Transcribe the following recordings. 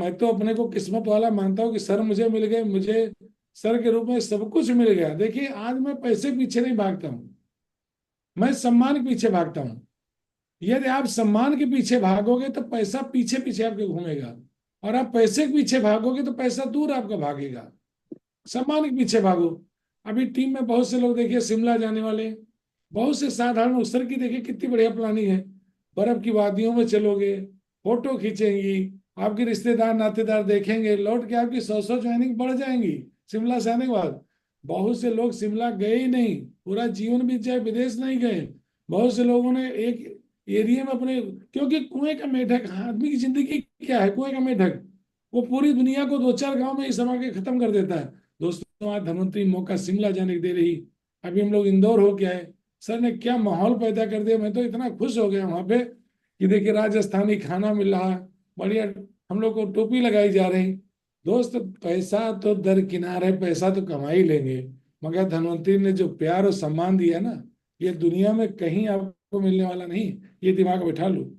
मैं तो अपने को किस्मत वाला मानता हूँ कि सर मुझे मिल गए, मुझे सर के रूप में सब कुछ मिल गया। देखिए आज मैं पैसे के पीछे नहीं भागता हूँ, मैं सम्मान के पीछे भागता हूँ। यदि आप सम्मान के पीछे भागोगे तो पैसा पीछे पीछे आपके घूमेगा, और आप पैसे के पीछे भागोगे तो पैसा दूर आपका भागेगा। सम्मान के पीछे भागो। अभी टीम में बहुत से लोग देखिए शिमला जाने वाले, बहुत से साधारण सर की देखिए कितनी बढ़िया प्लानिंग है। बर्फ की वादियों में चलोगे, फोटो खींचेंगी, आपके रिश्तेदार नातेदार देखेंगे, लौट के आपकी 100 ज्वाइनिंग बढ़ जाएंगी शिमला से आने के बाद। बहुत से लोग शिमला गए ही नहीं, पूरा जीवन बीत जाए विदेश नहीं गए। बहुत से लोगों ने एक एरिया में अपने, क्योंकि कुएं का मेढक, आदमी की जिंदगी क्या है, कुएं का मेढक, वो पूरी दुनिया को 2-4 गांव में ही समा के खत्म कर देता है। दोस्तों आज धनवंतरी मौका शिमला जाने की दे रही। अभी हम लोग इंदौर होके आए, सर ने क्या माहौल पैदा कर दिया। मैं तो इतना खुश हो गया वहां पे कि देखिए राजस्थानी खाना मिल रहा है, बढ़िया, हम लोग को टोपी लगाई जा रही। दोस्त पैसा तो दरकिनार है, पैसा तो कमा ही लेंगे, मगर धनवंतरी ने जो प्यार और सम्मान दिया ना, ये दुनिया में कहीं आपको मिलने वाला नहीं। ये दिमाग में बैठा लो,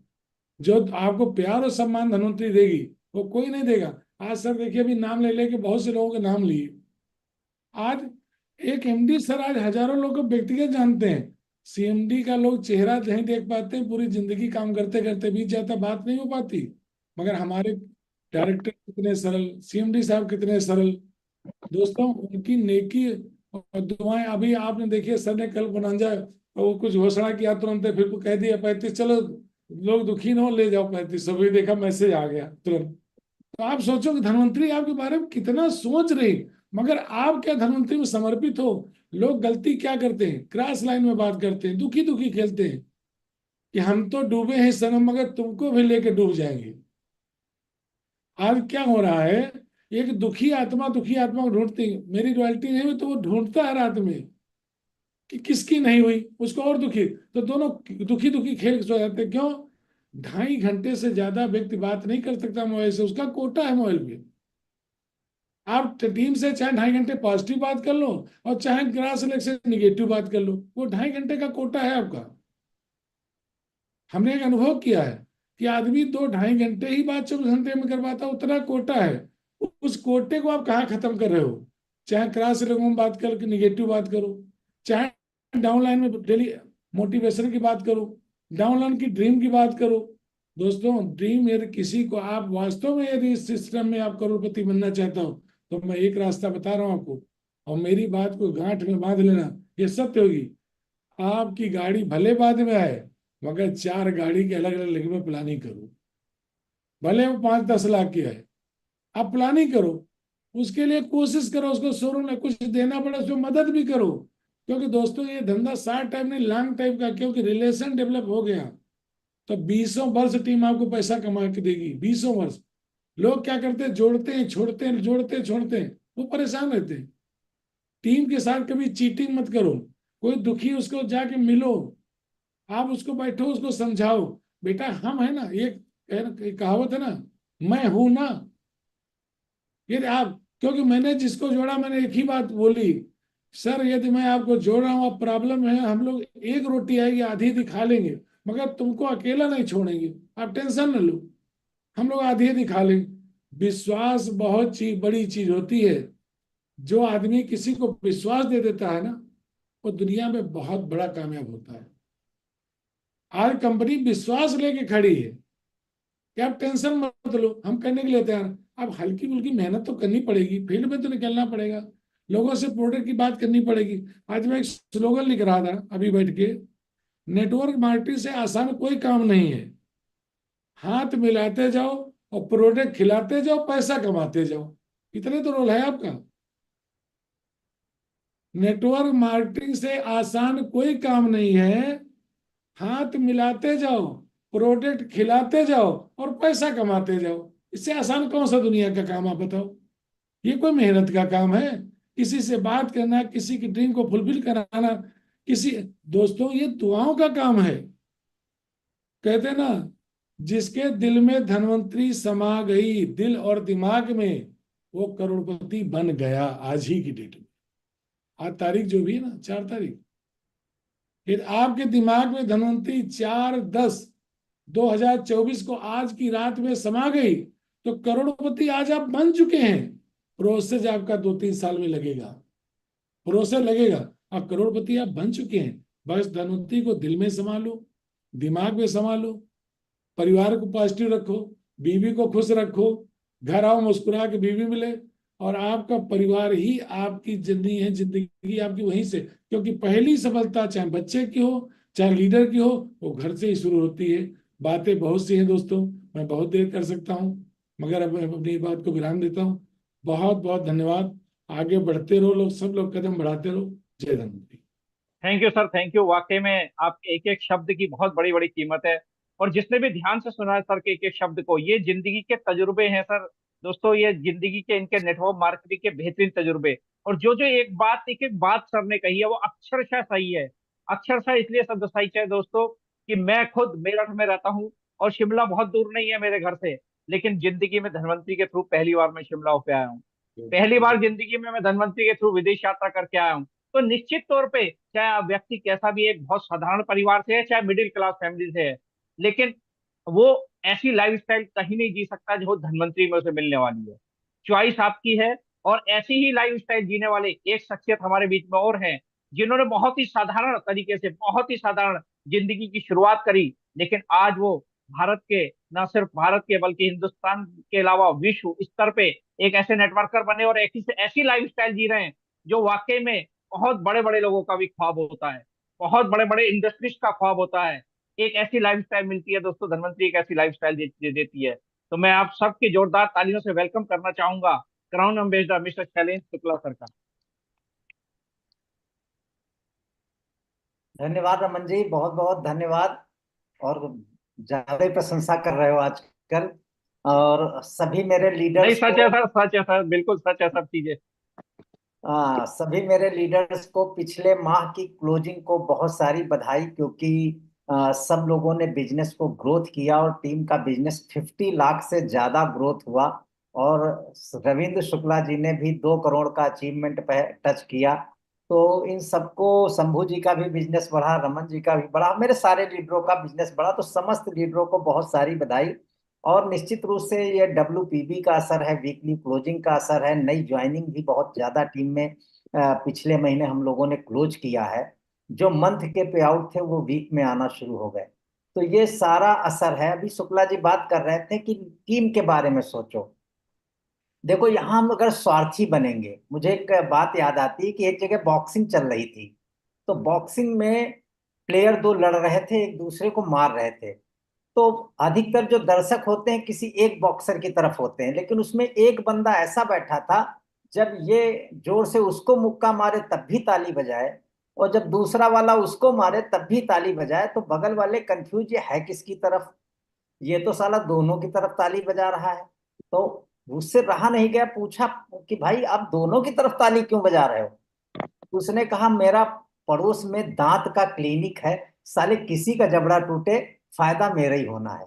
जो आपको प्यार और सम्मान धनवंतरी देगी वो कोई नहीं देगा। आज सर देखिए अभी नाम ले लेके बहुत से लोगों के नाम लिए। आज एक एमडी सर आज हजारों लोगों को व्यक्तिगत जानते हैं। सीएमडी का लोग चेहरा नहीं देख पाते, पूरी जिंदगी काम करते करते बीत जाता, बात नहीं हो पाती। मगर हमारे डायरेक्टर कितने सरल, सीएमडी साहब कितने सरल। दोस्तों उनकी नेकी और दुआएं, अभी आपने देखिए सर ने कल बनाजा वो कुछ घोषणा किया, तुरंत फिर को कह दिया 35, चलो लोग दुखी ना हो, ले जाओ 35। अभी देखा मैसेज आ गया तुरंत। तो आप सोचो कि धनवंतरी आपके बारे में कितना सोच रही, मगर आप क्या धनवंतरी में समर्पित हो। लोग गलती क्या करते हैं, क्रॉस लाइन में बात करते हैं, दुखी दुखी खेलते हैं कि हम तो डूबे हैं सनम, मगर तुमको भी लेके डूब जाएंगे। आज क्या हो रहा है, एक दुखी आत्मा को ढूंढती, मेरी रॉयल्टी नहीं हुई तो वो ढूंढता है रात में कि किसकी नहीं हुई, उसको और दुखी, तो दोनों दुखी दुखी खेल सो जाते हैं। क्यों? 2.5 घंटे से ज्यादा व्यक्ति बात नहीं कर सकता मोबाइल से, उसका कोटा है मोबाइल पे। आप टीम से चाहे 2.5 घंटे पॉजिटिव बात कर लो, और चाहे ग्रास अलग से निगेटिव बात कर लो, वो 2.5 घंटे का कोटा है आपका। हमने एक अनुभव किया है कि आदमी 2-2.5 घंटे ही बात 24 घंटे में कर पाता, उतना कोटा है। उस कोटे को आप कहाँ खत्म कर रहे हो? चाहे क्रॉस लोगों में बात कर निगेटिव बात करो, चाहे डाउनलाइन में डेली मोटिवेशन की बात करो, डाउनलाइन की ड्रीम की बात करो। दोस्तों ड्रीम, यदि किसी को आप वास्तव में यदि इस सिस्टम में आप करोड़पति बनना चाहता हो, तो मैं एक रास्ता बता रहा हूँ आपको, और मेरी बात को गांठ में बांध लेना, ये सत्य होगी। आपकी गाड़ी भले बाद में आए, मगर 4 गाड़ी के अलग अलग लेग में प्लानिंग करो, भले वो 5-10 लाख की है, आप प्लानिंग करो, उसके लिए कोशिश करो, उसको शोरूम में कुछ देना पड़े उसमें मदद भी करो। क्योंकि दोस्तों ये धंधा शॉर्ट टाइम नहीं, लॉन्ग टाइम का, क्योंकि रिलेशन डेवलप हो गया तो 20 वर्ष टीम आपको पैसा कमा के देगी। 20 वर्ष। लोग क्या करते हैं, जोड़ते हैं छोड़ते हैं, जोड़ते हैं छोड़ते हैं, वो परेशान रहते हैं। टीम के साथ कभी चीटिंग मत करो। कोई दुखी उसको जाके मिलो, आप उसको बैठो, उसको समझाओ, बेटा हम है ना, एक कहावत है ना, मैं हूं ना। ये आप, क्योंकि मैंने जिसको जोड़ा मैंने एक ही बात बोली, सर यदि मैं आपको जोड़ रहा हूँ, अब प्रॉब्लम है, हम लोग एक रोटी आएगी आधी आधी खा लेंगे, मगर तुमको अकेला नहीं छोड़ेंगे, आप टेंशन न लो, हम लोग आधी आधी खा लेंगे। विश्वास बहुत बड़ी चीज होती है। जो आदमी किसी को विश्वास दे देता है ना, वो दुनिया में बहुत बड़ा कामयाब होता है। आज कंपनी विश्वास लेके खड़ी है कि आप टेंशन मत लो, हम करने के लिए तैयार हैं। अब हल्की फुल्की मेहनत तो करनी पड़ेगी, फील्ड में तो निकलना पड़ेगा, लोगों से प्रोडक्ट की बात करनी पड़ेगी। आज मैं एक स्लोगन लिख रहा था अभी बैठ के, नेटवर्क मार्केटिंग से आसान कोई काम नहीं है, हाथ मिलाते जाओ और प्रोडक्ट खिलाते जाओ, पैसा कमाते जाओ, इतने तो रोल है आपका। नेटवर्क मार्केटिंग से आसान कोई काम नहीं है, हाथ मिलाते जाओ, प्रोडक्ट खिलाते जाओ और पैसा कमाते जाओ। इससे आसान कौन सा दुनिया का काम, आप बताओ? ये कोई मेहनत का काम है? किसी से बात करना, किसी की ड्रीम को फुलफिल कराना, किसी, दोस्तों ये दुआओं का काम है। कहते ना, जिसके दिल में धनवंतरी समा गई, दिल और दिमाग में, वो करोड़पति बन गया आज ही की डेट में। आज तारीख जो भी है ना, 4 तारीख, फिर आपके दिमाग में धनवंतरी 4/10/2024 को आज की रात में समा गई, तो करोड़पति आज आप बन चुके हैं। प्रोसेस आपका 2-3 साल में लगेगा, प्रोसेस लगेगा, आप करोड़पति आप बन चुके हैं। बस धनवंतरी को दिल में संभालो, दिमाग में संभालो, परिवार को पॉजिटिव रखो, बीवी को खुश रखो, घर आओ मुस्कुरा के बीवी मिले, और आपका परिवार ही आपकी जिंदगी है, जिंदगी आपकी वहीं से। क्योंकि पहली सफलता चाहे बच्चे की हो चाहे लीडर की हो, वो घर से ही शुरू होती है। बातें बहुत सी हैं दोस्तों, मैं बहुत देर कर सकता हूँ, मगर अब मैं अपनी बात को विराम देता हूँ। बहुत बहुत धन्यवाद। आगे बढ़ते रहो लोग, सब लोग कदम बढ़ाते रहो। जय Dhanvantari. Thank you sir, thank you. वाकई में आप एक एक शब्द की बहुत बड़ी बड़ी कीमत है। और जिसने भी ध्यान से सुना है सर के एक एक शब्द को, ये जिंदगी के तजुर्बे हैं सर। दोस्तों, ये जिंदगी के इनके नेटवर्क मार्केटिंग के बेहतरीन तजुर्बे। और जो जो एक एक बात सर ने कही है, वो अक्षरशः सही है। अक्षरशः इसलिए शब्द सही है दोस्तों, कि मैं खुद मेरठ में रहता हूँ, और शिमला बहुत दूर नहीं है मेरे घर से। लेकिन जिंदगी में धनवंतरी के थ्रू पहली बार मैं शिमला होके आया हूँ। पहली बार जिंदगी में मैं धनवंतरी के थ्रू विदेश यात्रा करके आया हूँ। तो निश्चित तौर पे, चाहे व्यक्ति कैसा भी एक बहुत साधारण परिवार से है, चाहे मिडिल क्लास फैमिली से है, लेकिन वो ऐसी लाइफस्टाइल कहीं नहीं जी सकता जो धनवंतरी में उसे मिलने वाली है। चॉइस आपकी है। और ऐसी ही लाइफस्टाइल जीने वाले एक शख्सियत हमारे बीच में और हैं, जिन्होंने बहुत ही साधारण तरीके से, बहुत ही साधारण जिंदगी की शुरुआत करी, लेकिन आज वो भारत के, न सिर्फ भारत के बल्कि हिंदुस्तान के अलावा विश्व स्तर पे एक ऐसे नेटवर्कर बने, और ऐसी ऐसी लाइफस्टाइल जी रहे हैं जो वाकई में बहुत बड़े बड़े लोगों का भी ख्वाब होता है, बहुत बड़े बड़े इंडस्ट्रीज का ख्वाब होता है। एक ऐसी लाइफस्टाइल मिलती है दोस्तों, धनवंतरी एक ऐसी लाइफस्टाइल देती है। तो मैं आप सबकी जोरदार तालियों से वेलकम करना चाहूंगा crown ambassador mister Shailendra Shukla sir का। धन्यवाद रमन जी, बहुत बहुत धन्यवाद। और ज्यादा ही प्रशंसा कर रहे हो आजकल। और सभी मेरे नहीं, लीडर्स सच को है सर, सच है सर, बिल्कुल सच है सब चीजें। सभी मेरे लीडर्स को पिछले माह की क्लोजिंग को बहुत सारी बधाई, क्योंकि सब लोगों ने बिजनेस को ग्रोथ किया और टीम का बिजनेस 50 लाख से ज्यादा ग्रोथ हुआ। और रविंद्र शुक्ला जी ने भी 2 करोड़ का अचीवमेंट पे टच किया। तो इन सबको, शंभू जी का भी बिजनेस बढ़ा, रमन जी का भी बढ़ा, मेरे सारे लीडरों का बिजनेस बढ़ा। तो समस्त लीडरों को बहुत सारी बधाई। और निश्चित रूप से ये WPB का असर है, वीकली क्लोजिंग का असर है, नई ज्वाइनिंग भी बहुत ज्यादा टीम में पिछले महीने हम लोगों ने क्लोज किया है। जो मंथ के पे आउट थे वो वीक में आना शुरू हो गए। तो ये सारा असर है। अभी शुक्ला जी बात कर रहे थे कि टीम के बारे में सोचो। देखो, यहाँ हम अगर स्वार्थी बनेंगे, मुझे एक बात याद आती है कि एक जगह बॉक्सिंग चल रही थी। तो बॉक्सिंग में प्लेयर दो लड़ रहे थे, एक दूसरे को मार रहे थे। तो अधिकतर जो दर्शक होते हैं किसी एक बॉक्सर की तरफ होते हैं, लेकिन उसमें एक बंदा ऐसा बैठा था, जब ये जोर से उसको मुक्का मारे तब भी ताली बजाए, और जब दूसरा वाला उसको मारे तब भी ताली बजाए। तो बगल वाले कंफ्यूज, ये है किसकी तरफ? ये तो साला दोनों की तरफ ताली बजा रहा है। तो उससे रहा नहीं गया, पूछा कि भाई आप दोनों की तरफ ताली क्यों बजा रहे हो? उसने कहा मेरा पड़ोस में दांत का क्लिनिक है, साले किसी का जबड़ा टूटे, फायदा मेरा ही होना है।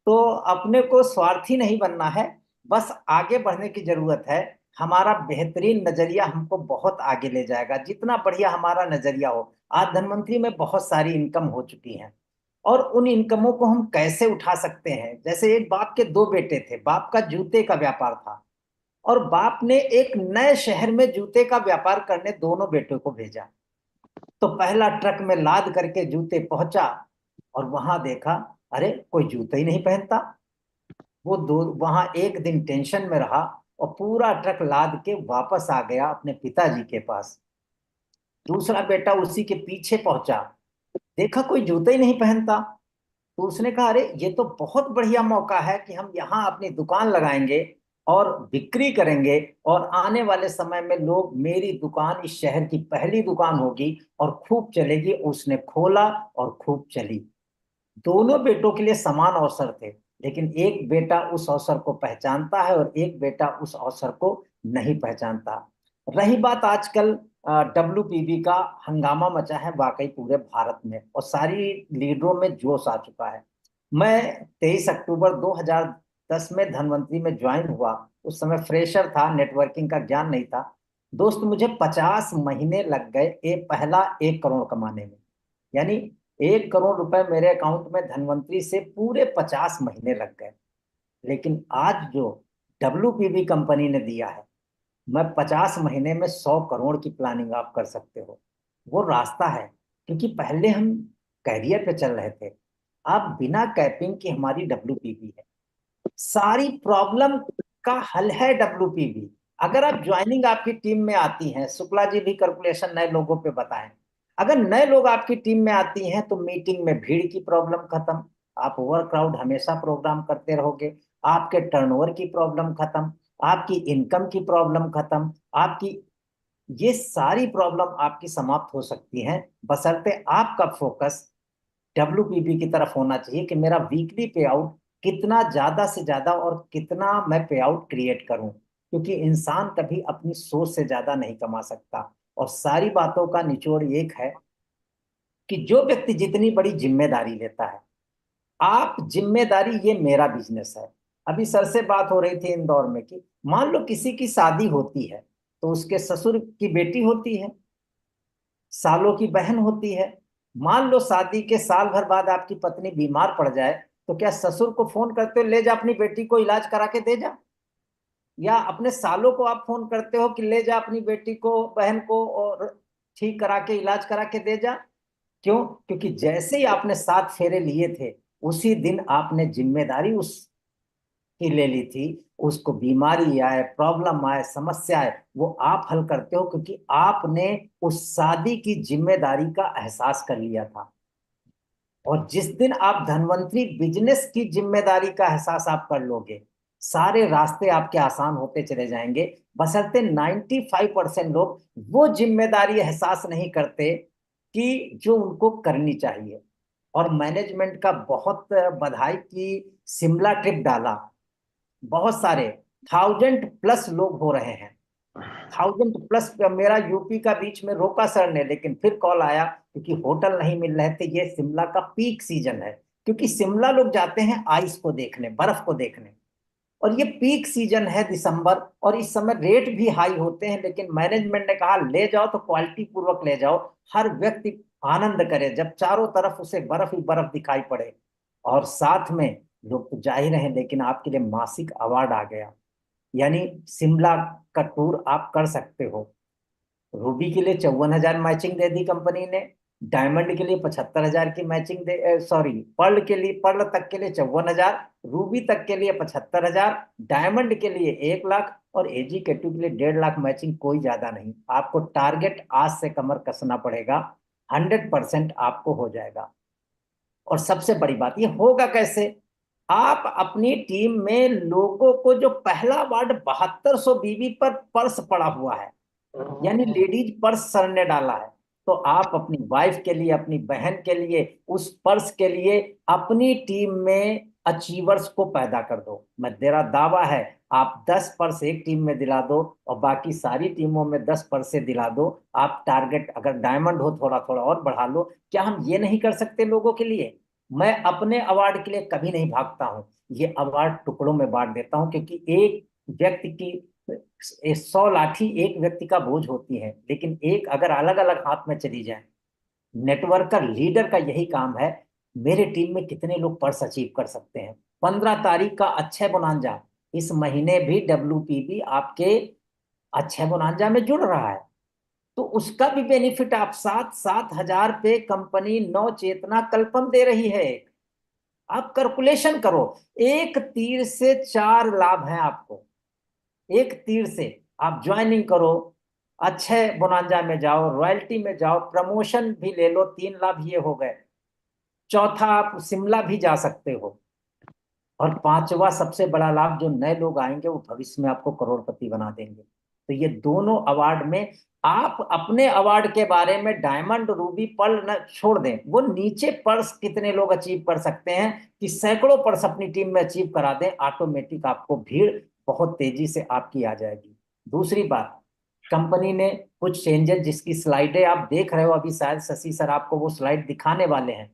तो अपने को स्वार्थी नहीं बनना है, बस आगे बढ़ने की जरूरत है। हमारा बेहतरीन नजरिया हमको बहुत आगे ले जाएगा, जितना बढ़िया हमारा नजरिया हो। आज धनवंतरी में बहुत सारी इनकम हो चुकी है, और उन इनकमों को हम कैसे उठा सकते हैं? जैसे एक बाप के 2 बेटे थे, बाप का जूते का व्यापार था, और बाप ने एक नए शहर में जूते का व्यापार करने दोनों बेटों को भेजा। तो पहला ट्रक में लाद करके जूते पहुंचा, और वहां देखा, अरे कोई जूते ही नहीं पहनता। वो दो वहां एक दिन टेंशन में रहा, और पूरा ट्रक लाद के वापस आ गया अपने पिताजी के पास। दूसरा बेटा उसी के पीछे पहुंचा, देखा कोई जूते ही नहीं पहनता। तो उसने कहा अरे ये तो बहुत बढ़िया मौका है कि हम यहाँ अपनी दुकान लगाएंगे और बिक्री करेंगे, और आने वाले समय में लोग, मेरी दुकान इस शहर की पहली दुकान होगी और खूब चलेगी। उसने खोला और खूब चली। दोनों बेटों के लिए समान अवसर थे, लेकिन एक बेटा उस अवसर को पहचानता है और एक बेटा उस अवसर को नहीं पहचानता। रही बात आजकल WPB का, हंगामा मचा है वाकई पूरे भारत में, और सारी लीडरों में जोश आ चुका है। मैं 23 अक्टूबर 2010 में धनवंतरी में ज्वाइन हुआ। उस समय फ्रेशर था, नेटवर्किंग का ज्ञान नहीं था। दोस्त, मुझे 50 महीने लग गए पहला 1 करोड़ कमाने में। यानी 1 करोड़ रुपए मेरे अकाउंट में धनवंतरी से पूरे 50 महीने लग गए। लेकिन आज जो WPB कंपनी ने दिया है। मैं 50 महीने में 100 करोड़ की प्लानिंग आप कर सकते हो। वो रास्ता है, क्योंकि पहले हम कैरियर पे चल रहे थे। अब बिना कैपिंग की हमारी WPB है, सारी प्रॉब्लम का हल है WPB। अगर आप ज्वाइनिंग आपकी टीम में आती हैं, शुक्ला जी भी कैलकुलेशन नए लोगों पे बताएं, अगर नए लोग आपकी टीम में आती हैं तो मीटिंग में भीड़ की प्रॉब्लम खत्म, आप ओवर क्राउड हमेशा प्रोग्राम करते रहोगे, आपके टर्नओवर की प्रॉब्लम खत्म, आपकी इनकम की प्रॉब्लम खत्म, आपकी ये सारी प्रॉब्लम आपकी समाप्त हो सकती हैं, बशर्ते आपका फोकस WPB की तरफ होना चाहिए कि मेरा वीकली पे आउट कितना ज्यादा से ज्यादा और कितना मैं पे आउट क्रिएट करूं, क्योंकि इंसान कभी अपनी सोच से ज्यादा नहीं कमा सकता। और सारी बातों का निचोड़ एक है कि जो व्यक्ति जितनी बड़ी जिम्मेदारी लेता है, आप जिम्मेदारी, ये मेरा बिजनेस है। अभी सर से बात हो रही थी इंदौर में कि मान लो किसी की शादी होती है तो उसके ससुर की बेटी होती है, सालों की बहन होती है। मान लो शादी के साल भर बाद आपकी पत्नी बीमार पड़ जाए, तो क्या ससुर को फोन करते हो ले जा अपनी बेटी को इलाज करा के दे जा, या अपने सालों को आप फोन करते हो कि ले जा अपनी बेटी को, बहन को, और ठीक करा के इलाज करा के दे जा? क्यों? क्योंकि जैसे ही आपने 7 फेरे लिए थे, उसी दिन आपने जिम्मेदारी उस की ले ली थी। उसको बीमारी आए, प्रॉब्लम आए, समस्या आए, वो आप हल करते हो, क्योंकि आपने उस शादी की जिम्मेदारी का एहसास कर लिया था। और जिस दिन आप धनवंतरी बिजनेस की जिम्मेदारी का एहसास आप कर लोगे, सारे रास्ते आपके आसान होते चले जाएंगे। बशर्ते 95% लोग वो जिम्मेदारी एहसास नहीं करते कि जो उनको करनी चाहिए। और मैनेजमेंट का बहुत बधाई कि शिमला ट्रिप डाला, बहुत सारे 1000+ लोग हो रहे हैं, 1000+। मेरा यूपी का बीच में रोका सर ने, लेकिन फिर कॉल आया क्योंकि होटल नहीं मिल रहे थे। ये शिमला का पीक सीजन है, क्योंकि शिमला लोग जाते हैं आइस को देखने, बर्फ को देखने, और ये पीक सीजन है दिसंबर, और इस समय रेट भी हाई होते हैं। लेकिन मैनेजमेंट ने कहा ले जाओ तो क्वालिटी पूर्वक ले जाओ, हर व्यक्ति आनंद करे जब चारों तरफ उसे बर्फ ही बर्फ दिखाई पड़े। और साथ में लोग तो जा ही रहे हैं, लेकिन आपके लिए मासिक अवार्ड आ गया, यानी शिमला का टूर आप कर सकते हो। रूबी के लिए 54,000 मैचिंग दे दी कंपनी ने, डायमंड के लिए 75,000 की मैचिंग दे, सॉरी, पर्ल के लिए, पर्ल तक के लिए 54,000, रूबी तक के लिए 75,000, डायमंड के लिए 1 लाख, और AG के लिए 1.5 लाख मैचिंग। कोई ज्यादा नहीं, आपको टारगेट आज से कमर कसना पड़ेगा, 100% आपको हो जाएगा। और सबसे बड़ी बात, ये होगा कैसे? आप अपनी टीम में लोगों को, जो पहला वार्ड 7200 बीबी पर पर्स पड़ा हुआ है, यानी लेडीज पर्स सर ने डाला है, तो आप अपनी वाइफ के लिए, अपनी बहन के लिए, उस पर्स के लिए अपनी टीम में अचीवर्स को पैदा कर दो। मैं तेरा दावा है, आप 10 पर्स एक टीम में दिला दो और बाकी सारी टीमों में 10 पर्स से दिला दो। आप टारगेट अगर डायमंड हो थोड़ा थोड़ा और बढ़ा लो। क्या हम ये नहीं कर सकते लोगों के लिए? मैं अपने अवार्ड के लिए कभी नहीं भागता हूं, ये अवार्ड टुकड़ों में बांट देता हूं, क्योंकि एक व्यक्ति की 100 लाठी एक व्यक्ति का बोझ होती है, लेकिन एक अगर अलग अलग हाथ में चली जाए। नेटवर्क का लीडर का यही काम है, मेरे टीम में कितने लोग पर्स अचीव कर सकते हैं। 15 तारीख का अक्षय बोनांजा, इस महीने भी WPB आपके अक्षय बोनांजा में जुड़ रहा है, तो उसका भी बेनिफिट आप 7,000 पे कंपनी नव चेतना कल्पम दे रही है। आप कैलकुलेशन करो, एक तीर से 4 लाभ हैं आपको। एक तीर से आप ज्वाइनिंग करो, अच्छे बोनांजा में जाओ, रॉयल्टी में जाओ, प्रमोशन भी ले लो, 3 लाभ ये हो गए। चौथा, आप शिमला भी जा सकते हो। और पांचवा सबसे बड़ा लाभ, जो नए लोग आएंगे वो भविष्य में आपको करोड़पति बना देंगे। तो ये दोनों अवार्ड में, आप अपने अवार्ड के बारे में डायमंड, रूबी, पर्ल न छोड़ दें, वो नीचे पर्स कितने लोग अचीव कर सकते हैं कि सैकड़ों पर्स अपनी टीम में अचीव करा दें, ऑटोमेटिक आपको भीड़ बहुत तेजी से आपकी आ जाएगी। दूसरी बात, कंपनी ने कुछ चेंजेस, जिसकी स्लाइडें आप देख रहे हो अभी, शायद शशि सर आपको वो स्लाइड दिखाने वाले हैं।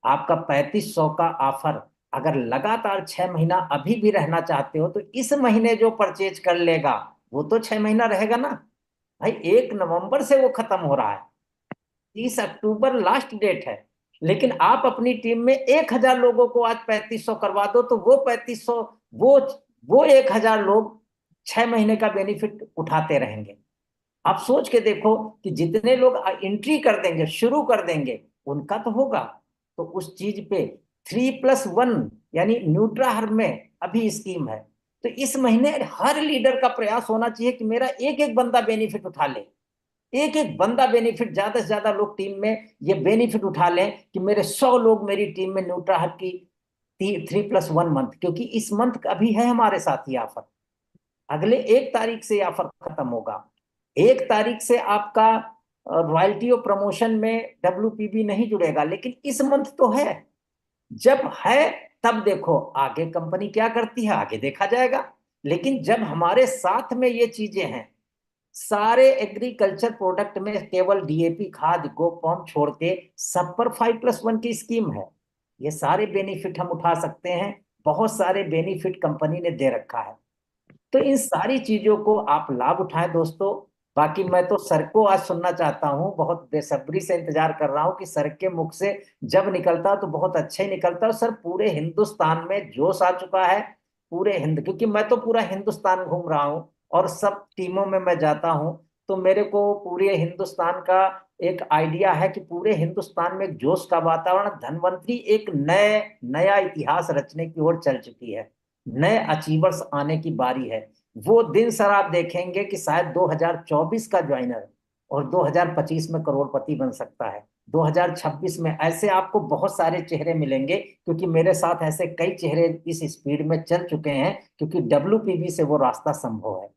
आपका 3500 का ऑफर, अगर लगातार 6 महीना अभी भी रहना चाहते हो, तो इस महीने जो परचेज कर लेगा वो तो 6 महीना रहेगा ना भाई। 1 नवंबर से वो खत्म हो रहा है, 30 अक्टूबर लास्ट डेट है। लेकिन आप अपनी टीम में 1,000 लोगों को आज 3500 करवा दो, तो वो 3500, वो वो 1,000 लोग 6 महीने का बेनिफिट उठाते रहेंगे। आप सोच के देखो कि जितने लोग एंट्री कर देंगे, शुरू कर देंगे, उनका तो होगा। तो उस चीज पे 3+1 यानी न्यूट्रा हर में अभी स्कीम है। तो इस महीने हर लीडर का प्रयास होना चाहिए कि मेरा एक एक बंदा बेनिफिट उठा ले। एक एक बंदा बेनिफिट, ज्यादा से ज्यादा लोग टीम में ये बेनिफिट उठा लें कि मेरे 100 लोग मेरी टीम में न्यूट्रा हब की 3+1 मंथ, क्योंकि इस मंथ अभी है हमारे साथ ये ऑफर। अगले 1 तारीख से ऑफर खत्म होगा। 1 तारीख से आपका रॉयल्टी और प्रमोशन में WPB नहीं जुड़ेगा, लेकिन इस मंथ तो है। जब है तब देखो आगे कंपनी क्या करती है, आगे देखा जाएगा। लेकिन जब हमारे साथ में ये चीजें हैं, सारे एग्रीकल्चर प्रोडक्ट में केवल DAP खाद गोपॉम छोड़ के सब पर 5+1 की स्कीम है। ये सारे बेनिफिट हम उठा सकते हैं, बहुत सारे बेनिफिट कंपनी ने दे रखा है। तो इन सारी चीजों को आप लाभ उठाएं दोस्तों। बाकी मैं तो सर को आज सुनना चाहता हूं, बहुत बेसब्री से इंतजार कर रहा हूं कि सर के मुख से जब निकलता तो बहुत अच्छा ही निकलता है। सर पूरे हिंदुस्तान में जोश आ चुका है, पूरे हिंद, क्योंकि मैं तो पूरा हिंदुस्तान घूम रहा हूं और सब टीमों में मैं जाता हूं। तो मेरे को पूरे हिंदुस्तान का एक आइडिया है कि पूरे हिंदुस्तान में एक जोश का वातावरण, धनवंतरी एक नए नया इतिहास रचने की ओर चल चुकी है। नए अचीवर्स आने की बारी है। वो दिन सर आप देखेंगे कि शायद 2024 का ज्वाइनर और 2025 में करोड़पति बन सकता है। 2026 में ऐसे आपको बहुत सारे चेहरे मिलेंगे, क्योंकि मेरे साथ ऐसे कई चेहरे इस स्पीड में चल चुके हैं, क्योंकि WPB से वो रास्ता संभव है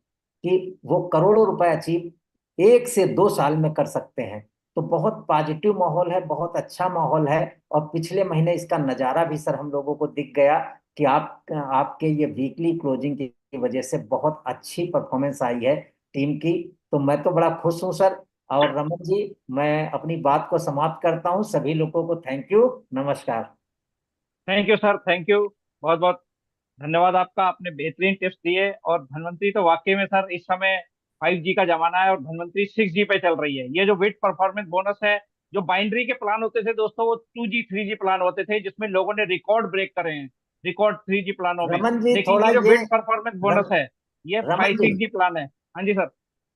कि वो करोड़ों रुपए अचीव 1 से 2 साल में कर सकते हैं। तो बहुत पॉजिटिव माहौल है, बहुत अच्छा माहौल है। और पिछले महीने इसका नजारा भी सर हम लोगों को दिख गया कि आपके ये वीकली क्लोजिंग की वजह से बहुत अच्छी परफॉर्मेंस आई है टीम की। तो मैं तो बड़ा खुश हूं सर। और रमन जी, मैं अपनी बात को समाप्त करता हूं। सभी लोगों को थैंक यू, नमस्कार। Thank you sir, thank you. बहुत बहुत धन्यवाद आपका, आपने बेहतरीन टिप्स दिए। और धनवंतरी तो वाकई में सर इस समय 5G का जमाना है और धनवंतरी 6G पे चल रही है। ये जो विद परफॉर्मेंस बोनस है, जो बाइनरी के प्लान होते थे दोस्तों, वो 2G 3G प्लान होते थे जिसमें लोगों ने रिकॉर्ड ब्रेक करे हैं, रिकॉर्ड 3G प्लानों में। रमन जी लेकिन थोड़ा ये जो ये विद परफॉर्मेंस बोनस रम, है, ये Raman five G 6G plan है। हाँ जी सर।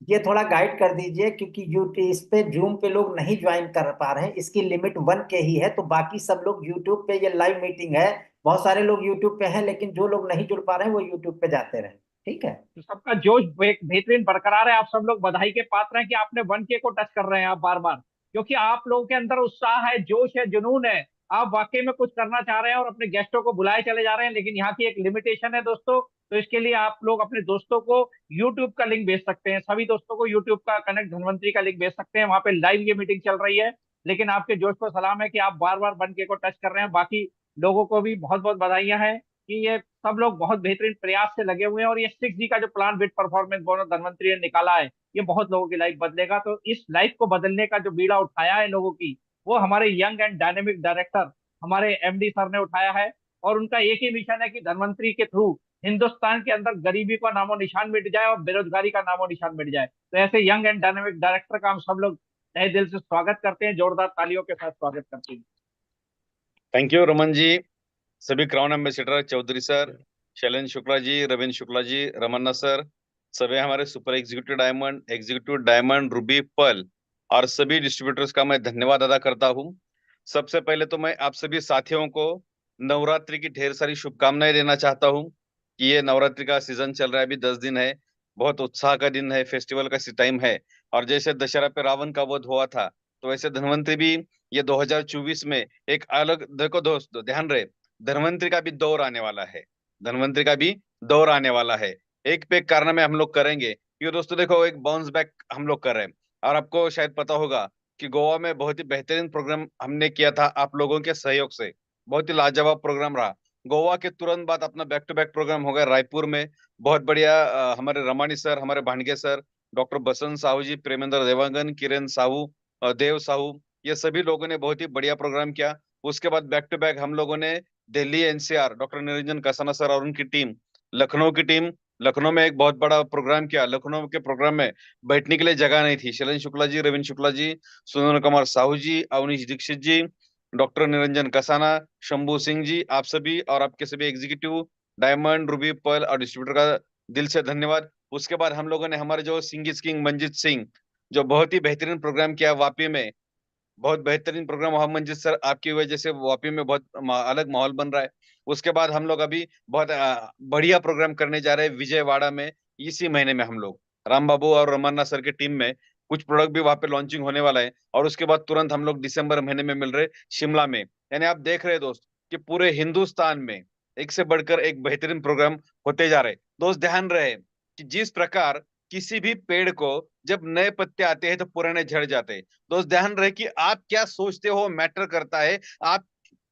ये थोड़ा गाइड कर दीजिए, क्योंकि यूट्यूब इस पे जूम पे लोग नहीं ज्वाइन कर पा रहे हैं। इसकी लिमिट 1 के ही है, तो बाकी सब लोग यूट्यूब पे, ये लाइव मीटिंग है, बहुत सारे लोग यूट्यूब पे हैं, लेकिन जो लोग नहीं जुड़ पा रहे हैं वो यूट्यूब पे जाते रहे। ठीक है। तो सबका जोश बेहतरीन बरकरार है। आप सब लोग बधाई के पात्र हैं कि आपने 1K को टच कर रहे हैं आप बार बार, क्योंकि आप लोगों के अंदर उत्साह है, जोश है, जुनून है। आप वाकई में कुछ करना चाह रहे हैं और अपने गेस्टों को बुलाए चले जा रहे हैं, लेकिन यहाँ की एक लिमिटेशन है दोस्तों। तो इसके लिए आप लोग अपने दोस्तों को यूट्यूब का लिंक भेज सकते हैं, सभी दोस्तों को यूट्यूब का कनेक्ट धनवंतरी का लिंक भेज सकते हैं। वहां पे लाइव ये मीटिंग चल रही है। लेकिन आपके जोश को सलाम है कि आप बार बार 1K को टच कर रहे हैं। बाकी लोगों को भी बहुत बहुत बधाइयां हैं कि ये सब लोग बहुत बेहतरीन प्रयास से लगे हुए हैं। और ये 6G का जो plan with performance bonus Dhanvantari ने निकाला है, ये बहुत लोगों की लाइफ बदलेगा। तो इस लाइफ को बदलने का जो बीड़ा उठाया है लोगों की, वो हमारे यंग एंड डायनेमिक डायरेक्टर, हमारे MD सर ने उठाया है। और उनका एक ही मिशन है कि धनवंतरी के थ्रू हिंदुस्तान के अंदर गरीबी का नामो निशान मिट जाए और बेरोजगारी का नामो निशान मिट जाए। तो ऐसे यंग एंड डायनेमिक डायरेक्टर का हम सब लोग तहे दिल से स्वागत करते हैं, जोरदार तालियों के साथ स्वागत करते हैं। Thank you Raman ji. सभी crown ambassador Chaudhary sir, Shailendra Shukla ji, Ravindra Shukla ji, Ramanna sir, सभी हमारे super executive diamond, ruby, pearl और सभी डिस्ट्रीब्यूटर्स का मैं धन्यवाद अदा करता हूँ। सबसे पहले तो मैं आप सभी साथियों को नवरात्रि की ढेर सारी शुभकामनाएं देना चाहता हूँ कि ये नवरात्रि का सीजन चल रहा है, अभी 10 दिन है। बहुत उत्साह का दिन है, फेस्टिवल का टाइम है। और जैसे दशहरा पे रावण का वध हुआ था, तो वैसे धनवंतरि भी ये 2024 में एक अलग, देखो दोस्त ध्यान रहे, धनवंतरि का भी दौर आने वाला है। धनवंतरि का भी दौर आने वाला है। एक पे एक कारनामे हम लोग करेंगे। ये दोस्तों देखो, एक बाउंस बैक हम लोग कर रहे हैं। और आपको शायद पता होगा कि गोवा में बहुत ही बेहतरीन प्रोग्राम हमने किया था आप लोगों के सहयोग से। बहुत ही लाजवाब प्रोग्राम रहा। गोवा के तुरंत बाद अपना बैक टू बैक प्रोग्राम हो गया रायपुर में। बहुत बढ़िया। हमारे रमानी सर, हमारे भांडगे सर, डॉक्टर बसंत साहू जी, प्रेमेंद्र देवांगन, किरण साहू, देव साहू, ये सभी लोगों ने बहुत ही बढ़िया प्रोग्राम किया। उसके बाद बैक टू बैक हम लोगों ने Delhi NCR, doctor Niranjan Kasana sir और उनकी टीम, लखनऊ की टीम, लखनऊ में एक बहुत बड़ा प्रोग्राम किया। लखनऊ के प्रोग्राम में बैठने के लिए जगह नहीं थी। शैलेंद्र शुक्ला जी, रविंद्र शुक्ला जी, सुनील कुमार साहू जी, अवनीश दीक्षित जी, डॉक्टर निरंजन कसाना, शंभू सिंह जी, आप सभी और आपके सभी एग्जीक्यूटिव डायमंड, रूबी, पर्ल और डिस्ट्रीब्यूटर का दिल से धन्यवाद। उसके बाद हम लोगों ने हमारे जो सिंग इज किंग मंजीत सिंह, जो बहुत ही बेहतरीन प्रोग्राम किया वापी में, बहुत बेहतरीन प्रोग्राम हुआ मंजित सर, आपकी वजह से वापी में बहुत अलग माहौल बन रहा है। उसके बाद हम लोग अभी बहुत बढ़िया प्रोग्राम करने जा रहे हैं विजयवाड़ा में। इसी महीने में हम लोग राम बाबू और रमन्ना सर की टीम में कुछ प्रोडक्ट भी वहां पे लॉन्चिंग होने वाला है। और उसके बाद तुरंत हम लोग दिसंबर महीने में मिल रहे शिमला में। यानी आप देख रहे हैं दोस्त कि पूरे हिंदुस्तान में एक से बढ़कर एक बेहतरीन प्रोग्राम होते जा रहे। दोस्त ध्यान रहे कि जिस प्रकार किसी भी पेड़ को जब नए पत्ते आते हैं तो पुराने झड़ जाते हैं। दोस्त ध्यान रहे कि आप क्या सोचते हो मैटर करता है। आप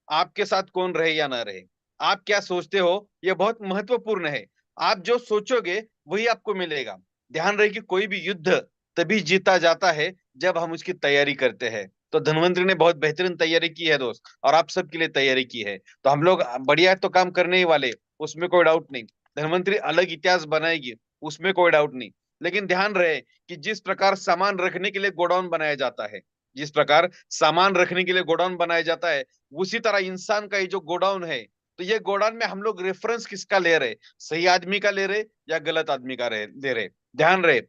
आपके साथ कौन रहे या ना रहे, आप क्या सोचते हो ये बहुत महत्वपूर्ण है। आप जो सोचोगे वही आपको मिलेगा। ध्यान रहे कि कोई भी युद्ध तभी जीता जाता है जब हम उसकी तैयारी करते हैं। तो धनवंतरी ने बहुत बेहतरीन तैयारी की है दोस्त, और आप सबके लिए तैयारी की है। तो हम लोग बढ़िया तो काम करने ही वाले, उसमें कोई डाउट नहीं। धनवंतरी अलग इतिहास बनाएगी, उसमें कोई डाउट नहीं। लेकिन ध्यान रहे कि जिस प्रकार सामान रखने के लिए गोडाउन बनाया जाता है, जिस प्रकार सामान रखने के लिए गोडाउन बनाया जाता है, उसी तरह इंसान का ये जो गोडाउन है, तो ये गोडाउन में हम लोग रेफरेंस किसका ले रहे, सही आदमी का ले रहे या गलत आदमी का ले रहे। ध्यान रहे,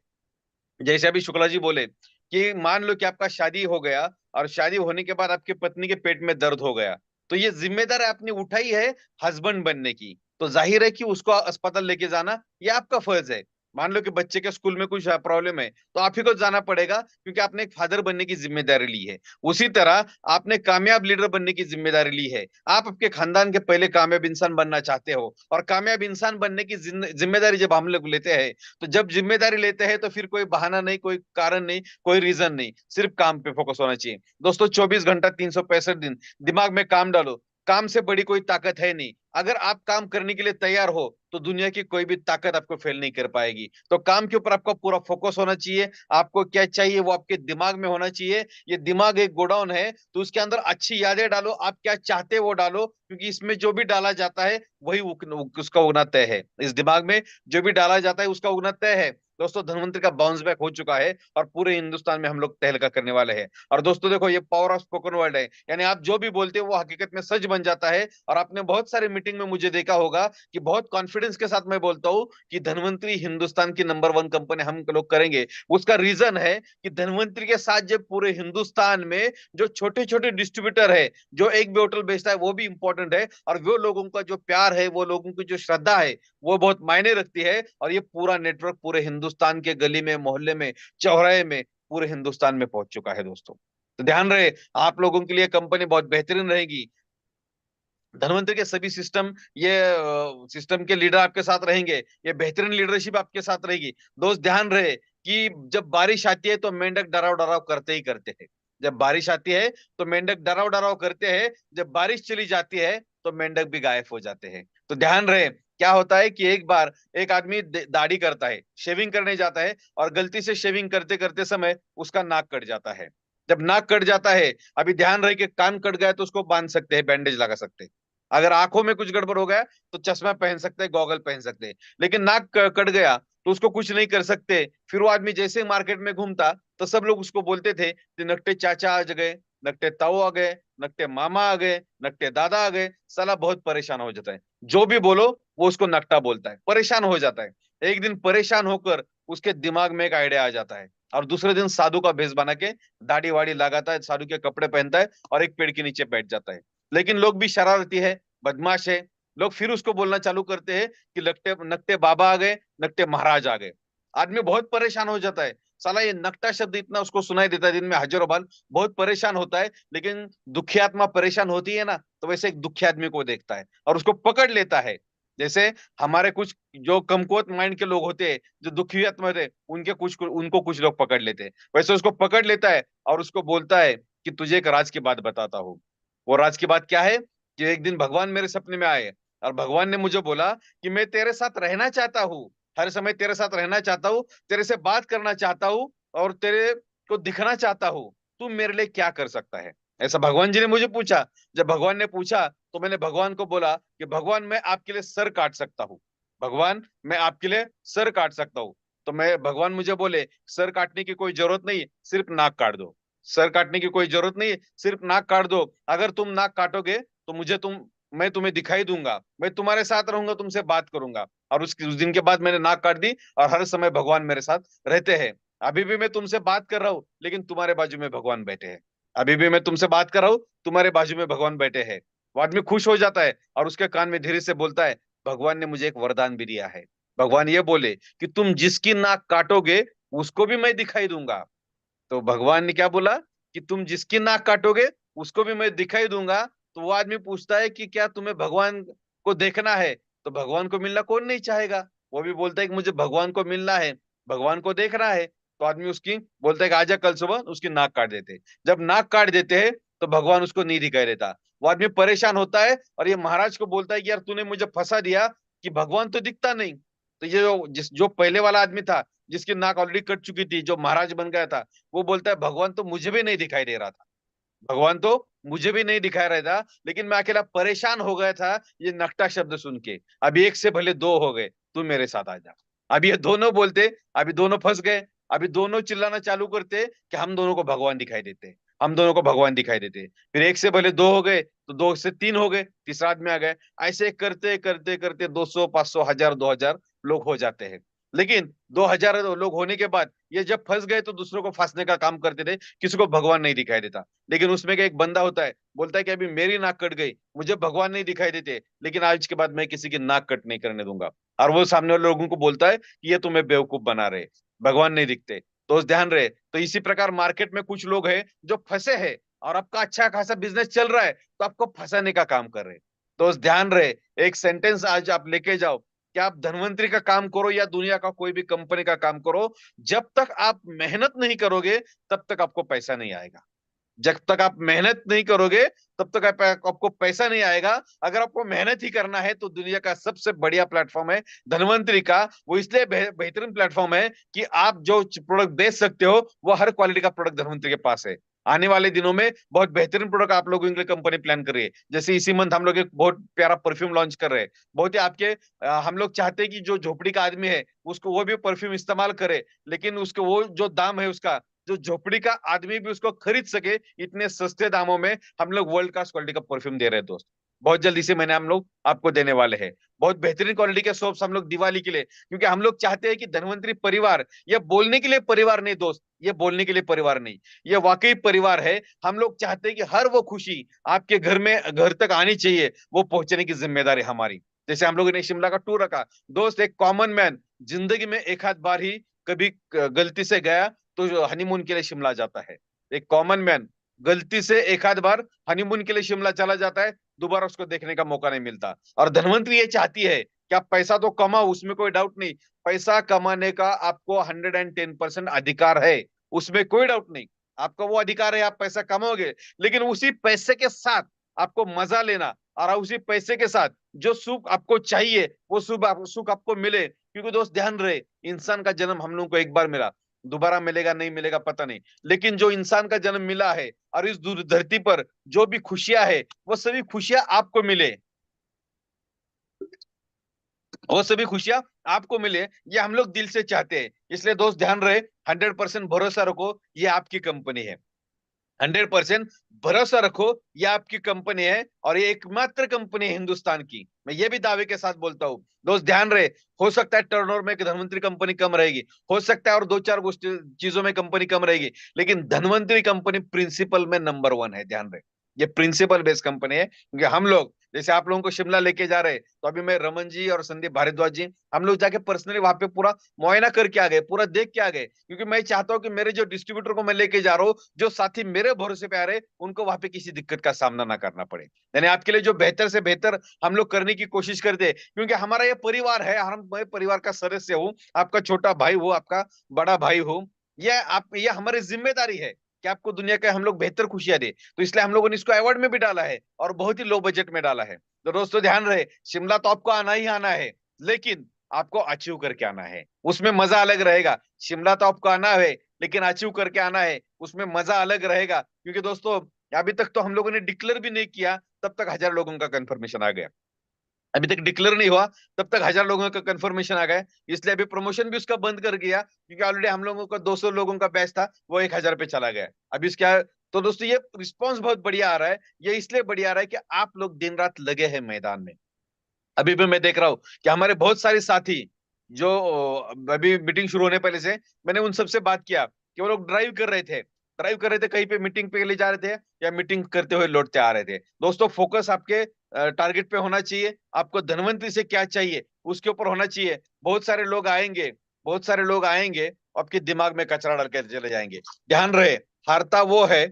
जैसे अभी शुक्ला जी बोले कि मान लो कि आपका शादी हो गया और शादी होने के बाद आपकी पत्नी के पेट में दर्द हो गया, तो ये जिम्मेदारी आपने उठाई है हस्बैंड बनने की, तो जाहिर है कि उसको अस्पताल लेके जाना ये आपका फर्ज है। मान लो कि बच्चे के स्कूल में कुछ प्रॉब्लम है तो आप ही को जाना पड़ेगा, क्योंकि आपने एक फादर बनने की जिम्मेदारी ली है। उसी तरह आपने कामयाब लीडर बनने की जिम्मेदारी ली है। आप आपके खानदान के पहले कामयाब इंसान बनना चाहते हो, और कामयाब इंसान बनने की जिम्मेदारी जब हम लोग लेते हैं, तो जब जिम्मेदारी लेते हैं तो फिर कोई बहाना नहीं, कोई कारण नहीं, कोई रीजन नहीं, सिर्फ काम पे फोकस होना चाहिए। दोस्तों 24 घंटा 365 दिन दिमाग में काम डालो, काम से बड़ी कोई ताकत है नहीं। अगर आप काम करने के लिए तैयार हो तो दुनिया की कोई भी ताकत आपको फेल नहीं कर पाएगी। तो काम के ऊपर आपका पूरा फोकस होना चाहिए। आपको क्या चाहिए वो आपके दिमाग में होना चाहिए। ये दिमाग एक गोडाउन है, तो उसके अंदर अच्छी यादें डालो, आप क्या चाहते हो वो डालो, क्योंकि इसमें जो भी डाला जाता है वही उसका उगना तय है। इस दिमाग में जो भी डाला जाता है उसका उगना तय है। दोस्तों धनवंतरी का बाउंस बैक हो चुका है और पूरे हिंदुस्तान में हम लोग तहलका करने वाले हैं। और दोस्तों देखो, ये पावर ऑफ स्पोकन वर्ड है, यानी आप जो भी बोलते हो वो हकीकत में सच बन जाता है। और आपने बहुत सारे मीटिंग में मुझे देखा होगा कि बहुत कॉन्फिडेंस के साथ मैं बोलता हूँ कि धनवंतरी हिंदुस्तान की नंबर 1 कंपनी हम लोग करेंगे। उसका रीजन है कि धनवंतरी के साथ जब पूरे हिंदुस्तान में जो छोटे छोटे डिस्ट्रीब्यूटर है, जो एक भी होटल बेचता है वो भी इंपॉर्टेंट है, और वो लोगों का जो प्यार है, वो लोगों की जो श्रद्धा है, वो बहुत मायने रखती है। और ये पूरा नेटवर्क पूरे हिंदुस्तान के गली में, मोहल्ले में, चौराहे में, पूरे हिंदुस्तान में पहुंच चुका है दोस्तों। तो ध्यान रहे, आप लोगों के लिए कंपनी बहुत बेहतरीन रहेगी। धनवंतरी के सभी सिस्टम, ये सिस्टम के लीडर आपके साथ रहेंगे, ये बेहतरीन लीडरशिप आपके साथ रहेगी। दोस्त ध्यान रहे कि जब बारिश आती है तो मेंढक डराव डराव करते ही करते हैं। जब बारिश आती है तो मेंढक डराव डराव करते हैं, जब बारिश चली जाती है तो मेंढक भी गायब हो जाते हैं। तो ध्यान रहे, क्या होता है कि एक बार एक आदमी दाढ़ी करता है, शेविंग करने जाता है, और गलती से शेविंग करते करते समय उसका नाक कट जाता है। जब नाक कट जाता है, अभी ध्यान रहे कि कान कट गया तो उसको बांध सकते हैं, बैंडेज लगा सकते हैं। अगर आंखों में कुछ गड़बड़ हो गया तो चश्मा पहन सकते हैं, गॉगल पहन सकते हैं। लेकिन नाक कट गया तो उसको कुछ नहीं कर सकते। फिर वो आदमी जैसे ही मार्केट में घूमता तो सब लोग उसको बोलते थे कि नकटे चाचा आ गए, नकटे ताऊ आ गए, नकटे मामा आ गए, नकटे दादा आ गए। साला बहुत परेशान हो जाता है, जो भी बोलो वो उसको नकटा बोलता है, परेशान हो जाता है। एक दिन परेशान होकर उसके दिमाग में एक आइडिया आ जाता है, और दूसरे दिन साधु का भेष बना के दाढ़ी वाड़ी लगाता है, साधु के कपड़े पहनता है और एक पेड़ के नीचे बैठ जाता है। लेकिन लोग भी शरारती है, बदमाश है। लोग फिर उसको बोलना चालू करते हैं कि नकटे नकटे बाबा आ गए, नकटे महाराज आ गए। आदमी बहुत परेशान हो जाता है। साला ये नकटा शब्द इतना उसको सुनाई देता है दिन में हजारों बार, बहुत परेशान होता है। लेकिन दुखी आत्मा परेशान होती है ना, तो वैसे एक दुखी आदमी को देखता है और उसको पकड़ लेता है। जैसे हमारे कुछ जो कमकुवत माइंड के लोग होते हैं, जो दुखी आत्मा होते हैं, उनको कुछ लोग पकड़ लेते हैं, वैसे उसको पकड़ लेता है और उसको बोलता है कि तुझे एक राज की बात बताता हूँ। वो राज की बात क्या है कि एक दिन भगवान मेरे सपने में आए और भगवान ने मुझे बोला कि मैं तेरे साथ रहना चाहता हूँ, हर समय तेरे साथ रहना चाहता हूँ, तेरे से बात करना चाहता हूँ और तेरे को दिखना चाहता हूँ। तू मेरे लिए क्या कर सकता है? ऐसा भगवान जी ने मुझे पूछा। जब भगवान ने पूछा तो मैंने भगवान को बोला कि भगवान मैं आपके लिए सर काट सकता हूँ, भगवान मैं आपके लिए सर काट सकता हूँ। तो मैं भगवान मुझे बोले सर काटने की कोई जरूरत नहीं, सिर्फ नाक काट दो। सर काटने की कोई जरूरत नहीं, सिर्फ नाक काट दो। अगर तुम नाक काटोगे तो मुझे तुम मैं तुम्हें दिखाई दूंगा, मैं तुम्हारे साथ रहूंगा, तुमसे बात करूंगा। और उस दिन के बाद मैंने नाक काट दी, और हर समय भगवान मेरे साथ रहते हैं। अभी भी मैं तुमसे बात कर रहा हूँ, लेकिन तुम्हारे बाजू में भगवान बैठे हैं। अभी भी मैं तुमसे बात कर रहा हूँ, तुम्हारे बाजू में भगवान बैठे हैं। वो आदमी खुश हो जाता है और उसके कान में धीरे से बोलता है, भगवान ने मुझे एक वरदान भी दिया है। भगवान ये बोले कि तुम जिसकी नाक काटोगे उसको भी मैं दिखाई दूंगा। तो भगवान ने क्या बोला कि तुम जिसकी नाक काटोगे उसको भी मैं दिखाई दूंगा। तो वो आदमी पूछता है कि क्या तुम्हें भगवान को देखना है? तो भगवान को मिलना कौन नहीं चाहेगा। वो भी बोलता है कि मुझे भगवान को मिलना है, भगवान को देखना है। तो आदमी उसकी बोलता है कि आजा कल सुबह, उसकी नाक काट देते। जब नाक काट देते हैं तो भगवान उसको नहीं दिखाई देता। वो आदमी परेशान होता है और ये महाराज को बोलता है कि यार तूने मुझे फंसा दिया कि भगवान तो दिखता नहीं। तो ये जो पहले वाला आदमी था, जिसकी नाक ऑलरेडी कट चुकी थी, जो महाराज बन गया था, वो बोलता है भगवान तो मुझे भी नहीं दिखाई दे रहा था, भगवान तो मुझे भी नहीं दिखा रहा था, लेकिन मैं अकेला परेशान हो गया था ये नकटा शब्द सुन के। अभी एक से भले दो हो गए, तू मेरे साथ आ जा। अभी ये दोनों बोलते, अभी दोनों फंस गए। अभी दोनों चिल्लाना चालू करते कि हम दोनों को भगवान दिखाई देते, हम दोनों को भगवान दिखाई देते। फिर एक से भले दो हो गए, तो दो से तीन हो गए, तीसरा आदमी आ गए। ऐसे करते करते करते 200, 500, 1000, 2000 लोग हो जाते हैं। लेकिन 2000 लोग होने के बाद ये जब फंस गए तो दूसरों को फंसने का काम करते थे, किसी को भगवान नहीं दिखाई देता। लेकिन उसमें का एक बंदा होता है, बोलता है कि अभी मेरी नाक कट गई, मुझे भगवान नहीं दिखाई देते, लेकिन आज के बाद मैं किसी की नाक कट नहीं करने दूंगा। और वो सामने वाले लोगों को बोलता है कि ये तुम्हें बेवकूफ बना रहे, भगवान नहीं दिखते। तो ध्यान रहे। तो इसी प्रकार मार्केट में कुछ लोग हैं जो फंसे हैं, और आपका अच्छा खासा बिजनेस चल रहा है तो आपको फंसाने का काम कर रहे हैं। तो ध्यान रहे। एक सेंटेंस आज आप लेके जाओ कि आप धनवंतरी का काम करो या दुनिया का कोई भी कंपनी का काम करो, जब तक आप मेहनत नहीं करोगे तब तक आपको पैसा नहीं आएगा। जब तक आप मेहनत नहीं करोगे तब तक आपको पैसा नहीं आएगा। अगर आपको मेहनत ही करना है तो दुनिया का सबसे बढ़िया प्लेटफॉर्म है धनवंतरी का। वो इसलिए बेहतरीन प्लेटफॉर्म है कि आप जो प्रोडक्ट बेच सकते हो वो हर क्वालिटी का प्रोडक्ट धनवंतरी के पास है। आने वाले दिनों में बहुत बेहतरीन प्रोडक्ट आप लोगों के लिए कंपनी प्लान कर रही है। जैसे इसी मंथ हम लोग एक बहुत प्यारा परफ्यूम लॉन्च कर रहे हैं। बहुत ही आपके हम लोग चाहते हैं कि जो झोपड़ी का आदमी है उसको वो भी परफ्यूम इस्तेमाल करे, लेकिन उसको वो जो दाम है उसका, जो झोपड़ी का आदमी भी उसको खरीद सके, इतने सस्ते दामों में हम लोग वर्ल्ड क्लास क्वालिटी का परफ्यूम दे रहे हैं दोस्त। बहुत जल्दी से मैंने हम लोग आपको देने वाले हैं बहुत बेहतरीन क्वालिटी के सोप्स हम लोग दिवाली के लिए, क्योंकि हम लोग चाहते हैं कि धनवंतरी परिवार, ये बोलने के लिए परिवार नहीं दोस्त, ये बोलने के लिए परिवार नहीं, ये वाकई परिवार है। हम लोग चाहते हैं कि हर वो खुशी आपके घर में, घर तक आनी चाहिए, वो पहुंचने की जिम्मेदारी हमारी। जैसे हम लोगों ने शिमला का टूर रखा दोस्त, एक कॉमन मैन जिंदगी में एक आध बार ही कभी गलती से गया तो जो हनीमून के लिए शिमला जाता है। एक कॉमन मैन गलती से एक आध बार हनीमून के लिए शिमला चला जाता है, दोबारा उसको देखने का मौका नहीं मिलता। और धनवंतरी ये चाहती है कि आप पैसा तो कमाओ, उसमें कोई डाउट नहीं, पैसा कमाने का आपको 110% अधिकार है, उसमें कोई डाउट नहीं। आपका वो अधिकार है, आप पैसा कमाओगे, लेकिन उसी पैसे के साथ आपको मजा लेना, और उसी पैसे के साथ जो सुख आपको चाहिए वो सुख आपको मिले। क्योंकि दोस्त ध्यान रहे, इंसान का जन्म हम लोगों को एक बार मिला, दोबारा मिलेगा नहीं मिलेगा पता नहीं, लेकिन जो इंसान का जन्म मिला है और इस धरती पर जो भी खुशियां है वो सभी खुशियां आपको मिले, वो सभी खुशियां आपको मिले, ये हम लोग दिल से चाहते हैं। इसलिए दोस्त ध्यान रहे, 100% भरोसा रखो, ये आपकी कंपनी है। 100% भरोसा रखो, ये आपकी कंपनी है, और ये एकमात्र कंपनी है हिंदुस्तान की, मैं ये भी दावे के साथ बोलता हूँ। दोस्त ध्यान रहे, हो सकता है टर्नओवर में धनवंतरी कंपनी कम रहेगी, हो सकता है और दो चार चीजों में कंपनी कम रहेगी, लेकिन धनवंतरी कंपनी प्रिंसिपल में नंबर 1 है। ध्यान रहे, ये प्रिंसिपल बेस्ड कंपनी है। क्योंकि हम लोग जैसे आप लोगों को शिमला लेके जा रहे हैं, तो अभी मैं रमन जी और संदीप भारद्वाज जी हम लोग जाके पर्सनली वहां पे पूरा मुआयना करके आ गए, पूरा देख के आ गए। क्योंकि मैं चाहता हूँ कि मेरे जो डिस्ट्रीब्यूटर को मैं लेके जा रहा हूँ, जो साथी मेरे भरोसे पे आ रहे, उनको वहां पे किसी दिक्कत का सामना ना करना पड़े। यानी आपके लिए जो बेहतर से बेहतर हम लोग करने की कोशिश करते हैं, क्योंकि हमारा ये परिवार है, मैं परिवार का सदस्य हूँ, आपका छोटा भाई हूँ, आपका बड़ा भाई हूँ। ये हमारी जिम्मेदारी है कि आपको दुनिया के हम लोग बेहतर खुशियां दे। तो इसलिए हम लोगों ने इसको अवार्ड में भी डाला है, और बहुत ही लो बजट में डाला है। तो दोस्तों ध्यान रहे, शिमला तो आपको आना ही आना है, लेकिन आपको अचीव करके आना है, उसमें मजा अलग रहेगा। शिमला तो आपको आना है, लेकिन अचीव करके आना है, उसमें मजा अलग रहेगा। क्योंकि दोस्तों अभी तक तो हम लोगों ने डिक्लेयर भी नहीं किया, तब तक 1000 लोगों का कंफर्मेशन आ गया। अभी तक डिक्लेयर नहीं हुआ, तब तक 1000 लोगों का कंफर्मेशन आ गया। इसलिए अभी प्रमोशन भी उसका बंद कर गया, क्योंकि ऑलरेडी हम लोगों का 200 लोगों का बैच था, वो 1000 पे चला गया। अभी इसका तो दोस्तों ये रिस्पॉन्स बहुत बढ़िया आ रहा है। ये इसलिए बढ़िया आ रहा है कि आप लोग दिन रात लगे हैं मैदान में। अभी भी मैं देख रहा हूँ कि हमारे बहुत सारे साथी जो अभी मीटिंग शुरू होने पहले से मैंने उन सबसे बात किया कि वो लोग ड्राइव कर रहे थे कहीं पे मीटिंग पे ले जा रहे थे या मीटिंग करते हुए लौटते आ रहे थे। दोस्तों फोकस आपके टारगेट पे होना चाहिए। आपको धनवंतरी से क्या चाहिए उसके ऊपर होना चाहिए। बहुत सारे लोग आएंगे आपके दिमाग में कचरा डाल के चले जाएंगे। ध्यान रहे, हारता वो है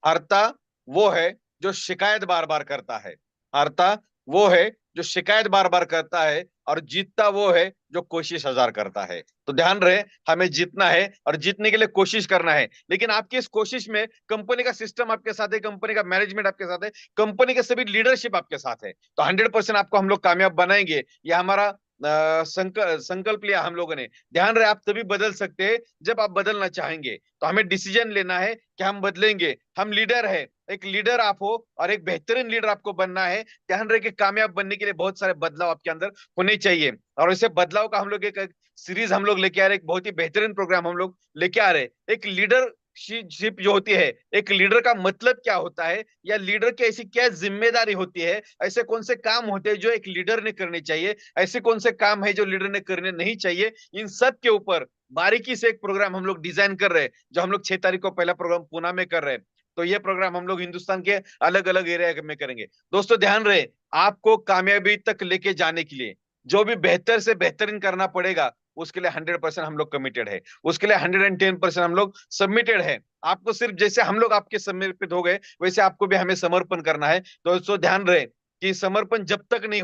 हारता वो है जो शिकायत बार बार करता है। हारता वो है जो शिकायत बार बार करता है, और जीतता वो है जो कोशिश हजार करता है। तो ध्यान रहे, हमें जीतना है और जीतने के लिए कोशिश करना है। लेकिन आपकी इस कोशिश में कंपनी का सिस्टम आपके साथ है, कंपनी का मैनेजमेंट आपके साथ है, कंपनी के सभी लीडरशिप आपके साथ है। तो 100% आपको हम लोग कामयाब बनाएंगे। ये हमारा संकल्प लिया हम लोगों ने। ध्यान रहे, आप तभी बदल सकते हैं जब आप बदलना चाहेंगे। तो हमें डिसीजन लेना है कि हम बदलेंगे। हम लीडर है, एक लीडर आप हो और एक बेहतरीन लीडर आपको बनना है। ध्यान रहे कि कामयाब बनने के लिए बहुत सारे बदलाव आपके अंदर होने चाहिए। और इसे बदलाव का हम लोग एक सीरीज हम लोग लेके आ रहे हैं, एक बहुत ही बेहतरीन प्रोग्राम हम लोग लेके आ रहे हैं। एक लीडरशिप जो होती है, एक लीडर का मतलब क्या होता है, या लीडर की ऐसी क्या जिम्मेदारी होती है, ऐसे कौन से काम होते हैं जो एक लीडर ने करने चाहिए, ऐसे कौन से काम है जो लीडर ने करने नहीं चाहिए, इन सब के ऊपर बारीकी से एक प्रोग्राम हम लोग डिजाइन कर रहे हैं, जो हम लोग 6 तारीख को पहला प्रोग्राम पुणे में कर रहे हैं। तो ये प्रोग्राम हम लोग हिंदुस्तान के अलग अलग एरिया में करेंगे। दोस्तों ध्यान रहे, आपको कामयाबी तक लेके जाने के लिए जो भी बेहतर से बेहतरीन करना पड़ेगा, उसके लिए 100% हम लोग कमिटेड है, उसके लिए 110% हम लोग सबमिटेड है। आपको सिर्फ जैसे हम लोग आपके समर्पित हो गए, वैसे आपको भी हमें समर्पण करना है। दोस्तों ध्यान रहे कि समर्पण जब तक नहीं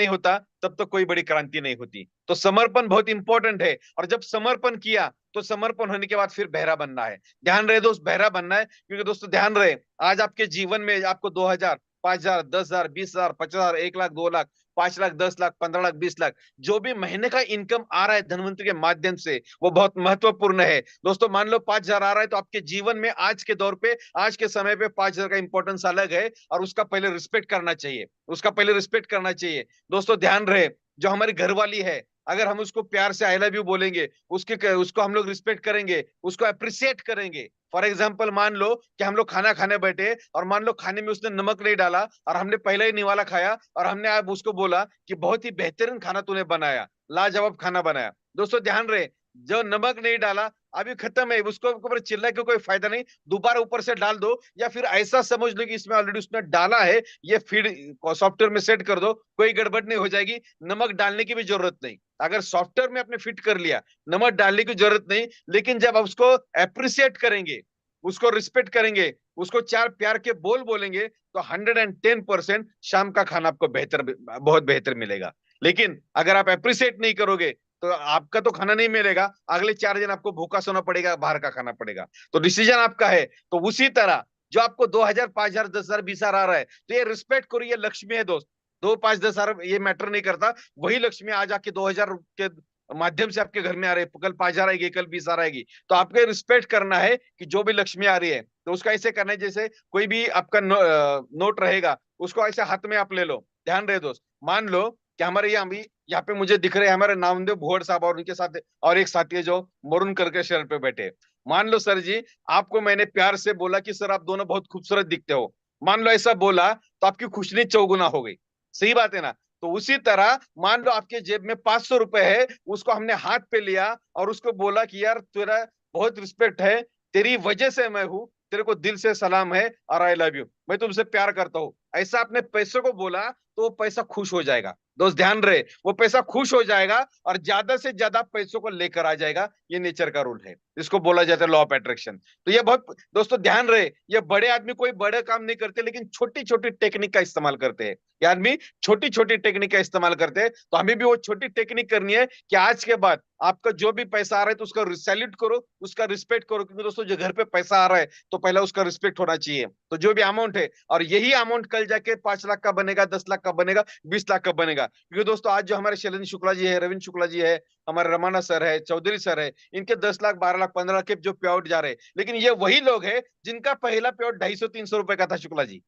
होता तब तक कोई बड़ी क्रांति नहीं होती। तो समर्पण बहुत इंपॉर्टेंट है। और जब समर्पण किया तो समर्पण होने के बाद फिर बहरा बनना है। ध्यान रहे दोस्त, बहरा बनना है। क्योंकि दोस्तों ध्यान रहे, आज आपके जीवन में आपको 2,000, 5,000, 10,000, 20,000, 50,000, 1 लाख, 2 लाख, 5 लाख, 10 लाख, 15 लाख, 20 लाख, जो भी महीने का इनकम आ रहा है धनवंतरी के माध्यम से, वो बहुत महत्वपूर्ण है। दोस्तों मान लो 5,000 आ रहा है, तो आपके जीवन में आज के दौर पे, आज के समय पे 5,000 का इंपॉर्टेंस अलग है, और उसका पहले रिस्पेक्ट करना चाहिए, उसका पहले रिस्पेक्ट करना चाहिए। दोस्तों ध्यान रहे, जो हमारी घरवाली है, अगर हम उसको प्यार से आई लव यू बोलेंगे, उसको हम लोग रिस्पेक्ट करेंगे, उसको अप्रिसिएट करेंगे। फॉर एग्जाम्पल मान लो कि हम लोग खाना खाने बैठे, और मान लो खाने में उसने नमक नहीं डाला, और हमने पहले ही निवाला खाया, और हमने अब उसको बोला कि बहुत ही बेहतरीन खाना तूने बनाया, लाजवाब खाना बनाया। दोस्तों ध्यान रहे, जो नमक नहीं डाला अभी खत्म है, उसको ऊपर चिल्ला के कोई फायदा नहीं, दोबारा ऊपर से डाल दो, या फिर ऐसा समझ लो कि इसमें ऑलरेडी उसने डाला है, ये फीड सॉफ्टवेयर में सेट कर दो, कोई गड़बड़ नहीं हो जाएगी। नमक डालने की भी जरूरत नहीं, अगर सॉफ्टवेयर में आपने फिट कर लिया, नमक डालने की जरूरत नहीं। लेकिन जब आप उसको अप्रिसिएट करेंगे, उसको रिस्पेक्ट करेंगे, उसको 4 प्यार के बोल बोलेंगे, तो 110% शाम का खाना आपको बहुत बेहतर मिलेगा। लेकिन अगर आप अप्रिसिएट नहीं करोगे, तो आपका तो खाना नहीं मिलेगा, अगले 4 दिन आपको भूखा सोना पड़ेगा, बाहर का खाना पड़ेगा। तो डिसीजन आपका है। तो उसी तरह जो आपको 2,000, 5,000, 10,000, 20,000 आ रहा है, तो ये रिस्पेक्ट करो, ये लक्ष्मी है दोस्त। 2, 5, 10,000 ये मैटर नहीं करता, वही लक्ष्मी आज आके 2,000 के माध्यम से आपके घर में आ रहे, कल 5,000 आएगी, कल 20,000 आएगी। तो आपको रिस्पेक्ट करना है कि जो भी लक्ष्मी आ रही है, तो उसका ऐसे करना है जैसे कोई भी आपका नोट रहेगा, उसको ऐसे हाथ में आप ले लो। ध्यान रहे दोस्त, मान लो कि हमारे यहाँ पे मुझे दिख रहे हैं हमारे नामदेव भुवड़ साहब, और उनके साथ और एक साथी है जो मरून करके शहर पे बैठे। मान लो सर जी, आपको मैंने प्यार से बोला कि सर आप दोनों बहुत खूबसूरत दिखते हो, मान लो ऐसा बोला, तो आपकी खुशनी चौगुना हो गई। सही बात है ना? तो उसी तरह मान लो आपके जेब में 500 रुपए है, उसको हमने हाथ पे लिया और उसको बोला कि यार तेरा बहुत रिस्पेक्ट है, तेरी वजह से मैं हूं, तेरे को दिल से सलाम है, और आई लव यू, मैं तुमसे प्यार करता हूं। ऐसा आपने पैसे को बोला, तो वो पैसा खुश हो जाएगा। दोस्त ध्यान रहे, वो पैसा खुश हो जाएगा और ज्यादा से ज्यादा पैसों को लेकर आ जाएगा। ये नेचर का रूल है, इसको बोला जाता है लॉ ऑफ अट्रैक्शन। तो ये बहुत दोस्तों ध्यान रहे, ये बड़े आदमी कोई बड़े काम नहीं करते, लेकिन छोटी छोटी टेक्निक का इस्तेमाल करते हैं। ये आदमी छोटी छोटी टेक्निक का इस्तेमाल करते हैं। तो हमें भी वो छोटी टेक्निक करनी है कि आज के बाद आपका जो भी पैसा आ रहा है, तो उसका सैल्यूट करो, उसका रिस्पेक्ट करो। क्योंकि दोस्तों जो घर पे पैसा आ रहा है, तो पहले उसका रिस्पेक्ट होना चाहिए। तो जो भी अमाउंट है, और यही अमाउंट कल जाके 5 लाख का बनेगा, 10 लाख का बनेगा, 20 लाख का बनेगा। क्योंकि दोस्तों आज जो हमारे शैलेंद्र शुक्ला जी है, रविंद्र शुक्ला जी है, हमारे रमाना सर है, चौधरी सर है, इनके 10 लाख, 12 लाख, 15 लाख के जो पे आउट जा रहे हैं। लेकिन ये वही लोग हैं जिनका पहला पे आउट 250-300 रुपए का था शुक्ला जी।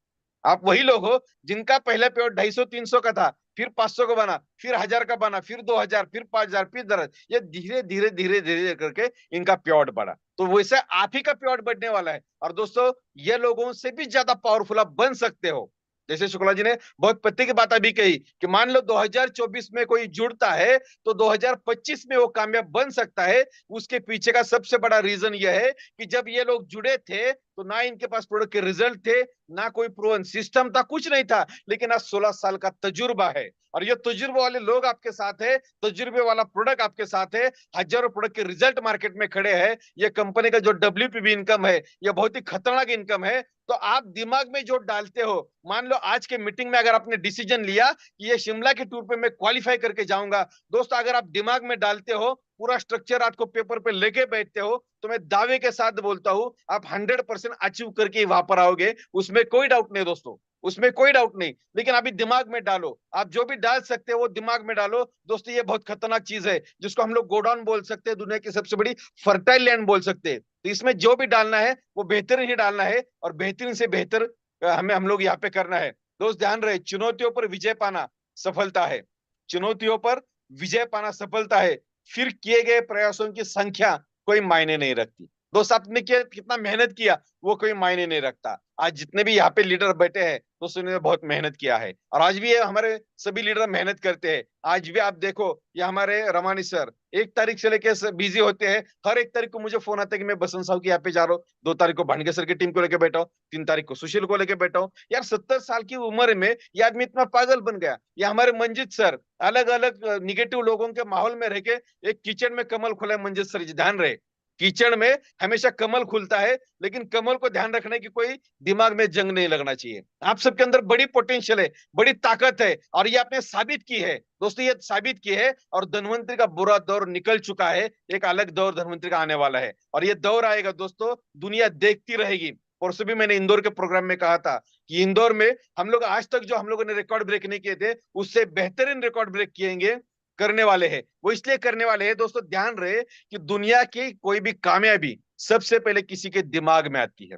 आप वही लोग हो जिनका पहला पेआउट 250-300 का था, फिर 500 का बना, फिर 1000 का बना, फिर 2000, फिर 5000, फिर 10,000। ये धीरे धीरे धीरे धीरे करके इनका पेआउट बढ़ा। तो वैसे आप ही का पेआउट बढ़ने वाला है। और दोस्तों, ये लोगों से भी ज्यादा पावरफुल आप बन सकते हो। जैसे शुक्ला जी ने बहुत पते की बात अभी कही कि मान लो 2024 में कोई जुड़ता है तो 2025 में वो कामयाब बन सकता है। उसके पीछे का सबसे बड़ा रीजन यह है कि जब ये लोग जुड़े थे तो ना इनके पास प्रोडक्ट के रिजल्ट थे, ना कोई प्रूवन सिस्टम था, कुछ नहीं था, लेकिन आज 16 साल का तजुर्बा है। और ये तजुर्बे वाले लोग आपके साथ है, तजुर्बे वाला प्रोडक्ट आपके साथ है, हजारों प्रोडक्ट के रिजल्ट मार्केट में खड़े हैं। ये कंपनी का जो WPB इनकम है, यह बहुत ही खतरनाक इनकम है। तो आप दिमाग में जो डालते हो, मान लो आज के मीटिंग में अगर आपने डिसीजन लिया कि ये शिमला के टूर पे मैं क्वालिफाई करके जाऊंगा, दोस्तों अगर आप दिमाग में डालते हो, पूरा स्ट्रक्चर आपको पेपर पे लेके बैठते हो, तो मैं दावे के साथ बोलता हूं आप 100% अचीव करके वहां पर आओगे। उसमें कोई डाउट नहीं दोस्तों, उसमें कोई डाउट नहीं। लेकिन अभी दिमाग में डालो, आप जो भी डाल सकते हो वो दिमाग में डालो। दोस्तों ये बहुत खतरनाक चीज है जिसको हम लोग गोडाउन बोल सकते हैं, दुनिया की सबसे बड़ी फर्टाइल लैंड बोल सकते हैं। तो इसमें जो भी डालना है वो बेहतरीन ही डालना है, और बेहतरीन से बेहतर हम लोग यहाँ पे करना है। दोस्त ध्यान रहे, चुनौतियों पर विजय पाना सफलता है। चुनौतियों पर विजय पाना सफलता है, फिर किए गए प्रयासों की संख्या कोई मायने नहीं रखती। दोस्त आपने कितना मेहनत किया वो कोई मायने नहीं रखता। आज जितने भी यहाँ पे लीडर बैठे हैं दोस्तों, इन्होंने बहुत मेहनत किया है, और आज भी ये हमारे सभी लीडर मेहनत करते हैं। आज भी आप देखो, ये हमारे रमानी सर 1 तारीख से लेकर बिजी होते हैं। हर 1 तारीख को मुझे फोन आता है कि मैं बसंत साहब के यहाँ पे जा रहा हूँ, 2 तारीख को भांडगे सर की टीम को लेकर बैठा हूँ, 3 तारीख को सुशील को लेकर बैठा हूँ। यार 70 साल की उम्र में ये आदमी इतना पागल बन गया। या हमारे मंजित सर अलग अलग निगेटिव लोगों के माहौल में रह के एक किचन में कमल खोला है। मंजित सर जी ध्यान रहे, कीचड़ में हमेशा कमल खुलता है, लेकिन कमल को ध्यान रखने की कोई दिमाग में जंग नहीं लगना चाहिए। आप सबके अंदर बड़ी पोटेंशियल है, बड़ी ताकत है, और ये आपने साबित की है दोस्तों, ये साबित की है। और धनवंतरी का बुरा दौर निकल चुका है, एक अलग दौर धनवंतरी का आने वाला है, और ये दौर आएगा दोस्तों, दुनिया देखती रहेगी। परसों भी मैंने इंदौर के प्रोग्राम में कहा था कि इंदौर में हम लोग आज तक जो हम लोगों ने रिकॉर्ड ब्रेक नहीं किए थे, उससे बेहतरीन रिकॉर्ड ब्रेक किएंगे, करने वाले हैं। वो इसलिए करने वाले हैं दोस्तों, ध्यान रहे कि दुनिया की कोई भी कामयाबी सबसे पहले किसी के दिमाग में आती है,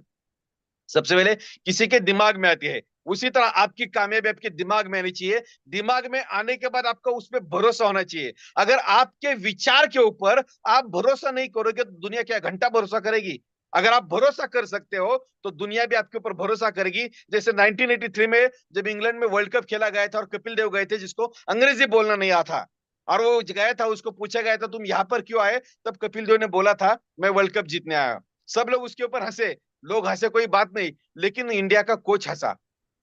सबसे पहले किसी के दिमाग में आती है। उसी तरह आपकी कामयाबी आपके दिमाग में आनी चाहिए। दिमाग में आने के बाद आपका उस पर भरोसा होना चाहिए। अगर आपके विचार के ऊपर आप भरोसा नहीं करोगे तो दुनिया क्या घंटा भरोसा करेगी? अगर आप भरोसा कर सकते हो तो दुनिया भी आपके ऊपर भरोसा करेगी। जैसे 1983 में जब इंग्लैंड में वर्ल्ड कप खेला गया था और कपिल देव गए थे, जिसको अंग्रेजी बोलना नहीं आता, और वो गया था, उसको पूछा गया था तुम यहाँ पर क्यों आए, तब कपिल देव ने बोला था मैं वर्ल्ड कप जीतने आया। सब लोग उसके ऊपर हंसे, लोग हंसे कोई बात नहीं, लेकिन इंडिया का कोच हंसा,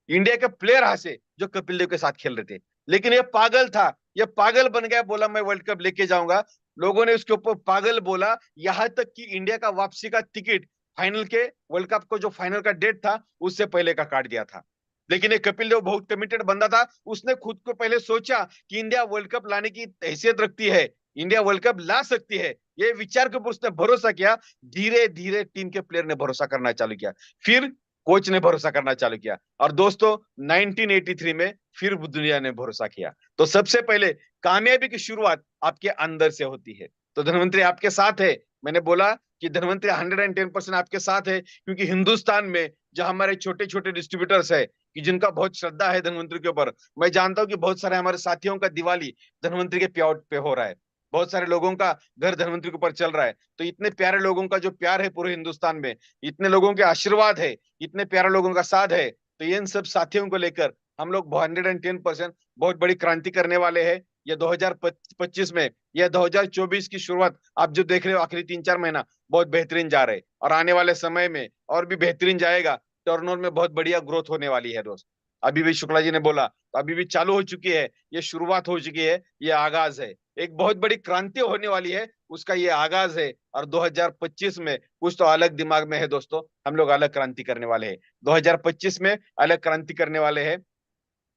इंडिया के प्लेयर हंसे जो कपिल देव के साथ खेल रहे थे। लेकिन ये पागल था, ये पागल बन गया, बोला मैं वर्ल्ड कप लेके जाऊंगा। लोगों ने उसके ऊपर पागल बोला, यहां तक कि इंडिया का वापसी का टिकट फाइनल के, वर्ल्ड कप को जो फाइनल का डेट था उससे पहले का काट दिया था। लेकिन ये कपिल देव बहुत कमिटेड बंदा था, उसने खुद को पहले सोचा कि इंडिया वर्ल्ड कप लाने की हैसियत रखती है, इंडिया वर्ल्ड कप ला सकती है, ये विचार के ऊपर उसने भरोसा किया। धीरे धीरे टीम के प्लेयर ने भरोसा करना चालू किया, फिर कोच ने भरोसा करना चालू किया, और दोस्तों 1983 में फिर दुनिया ने भरोसा किया। तो सबसे पहले कामयाबी की शुरुआत आपके अंदर से होती है। तो धनवंतरी आपके साथ है। मैंने बोला कि धनवंतरी 110% आपके साथ है, क्योंकि हिंदुस्तान में जो हमारे छोटे छोटे डिस्ट्रीब्यूटर्स है कि जिनका बहुत श्रद्धा है धनवंतरी के ऊपर, मैं जानता हूं कि बहुत सारे हमारे साथियों का दिवाली धनवंतरी के प्याउट पे हो रहा है, बहुत सारे लोगों का घर धनवंतरी के ऊपर चल रहा है। तो इतने प्यारे लोगों का जो प्यार है पूरे हिंदुस्तान में, इतने लोगों के आशीर्वाद है, इतने प्यारे लोगों का साथ है, तो इन सब साथियों को लेकर हम लोग 110% बहुत बड़ी क्रांति करने वाले हैं। ये 2025 में, यह 2024 की शुरुआत आप जो देख रहे हो, आखिरी 3-4 महीना बहुत बेहतरीन जा रहे हैं, और आने वाले समय में और भी बेहतरीन जाएगा। टर्नओवर में बहुत बढ़िया ग्रोथ होने वाली है दोस्त। अभी भी शुक्ला जी ने बोला, तो अभी भी चालू हो चुकी है, ये शुरुआत हो चुकी है, ये आगाज है। एक बहुत बड़ी क्रांति होने वाली है, उसका ये आगाज है। और 2025 में कुछ तो अलग दिमाग में है दोस्तों, हम लोग अलग क्रांति करने वाले हैं। 2025 में अलग क्रांति करने वाले हैं,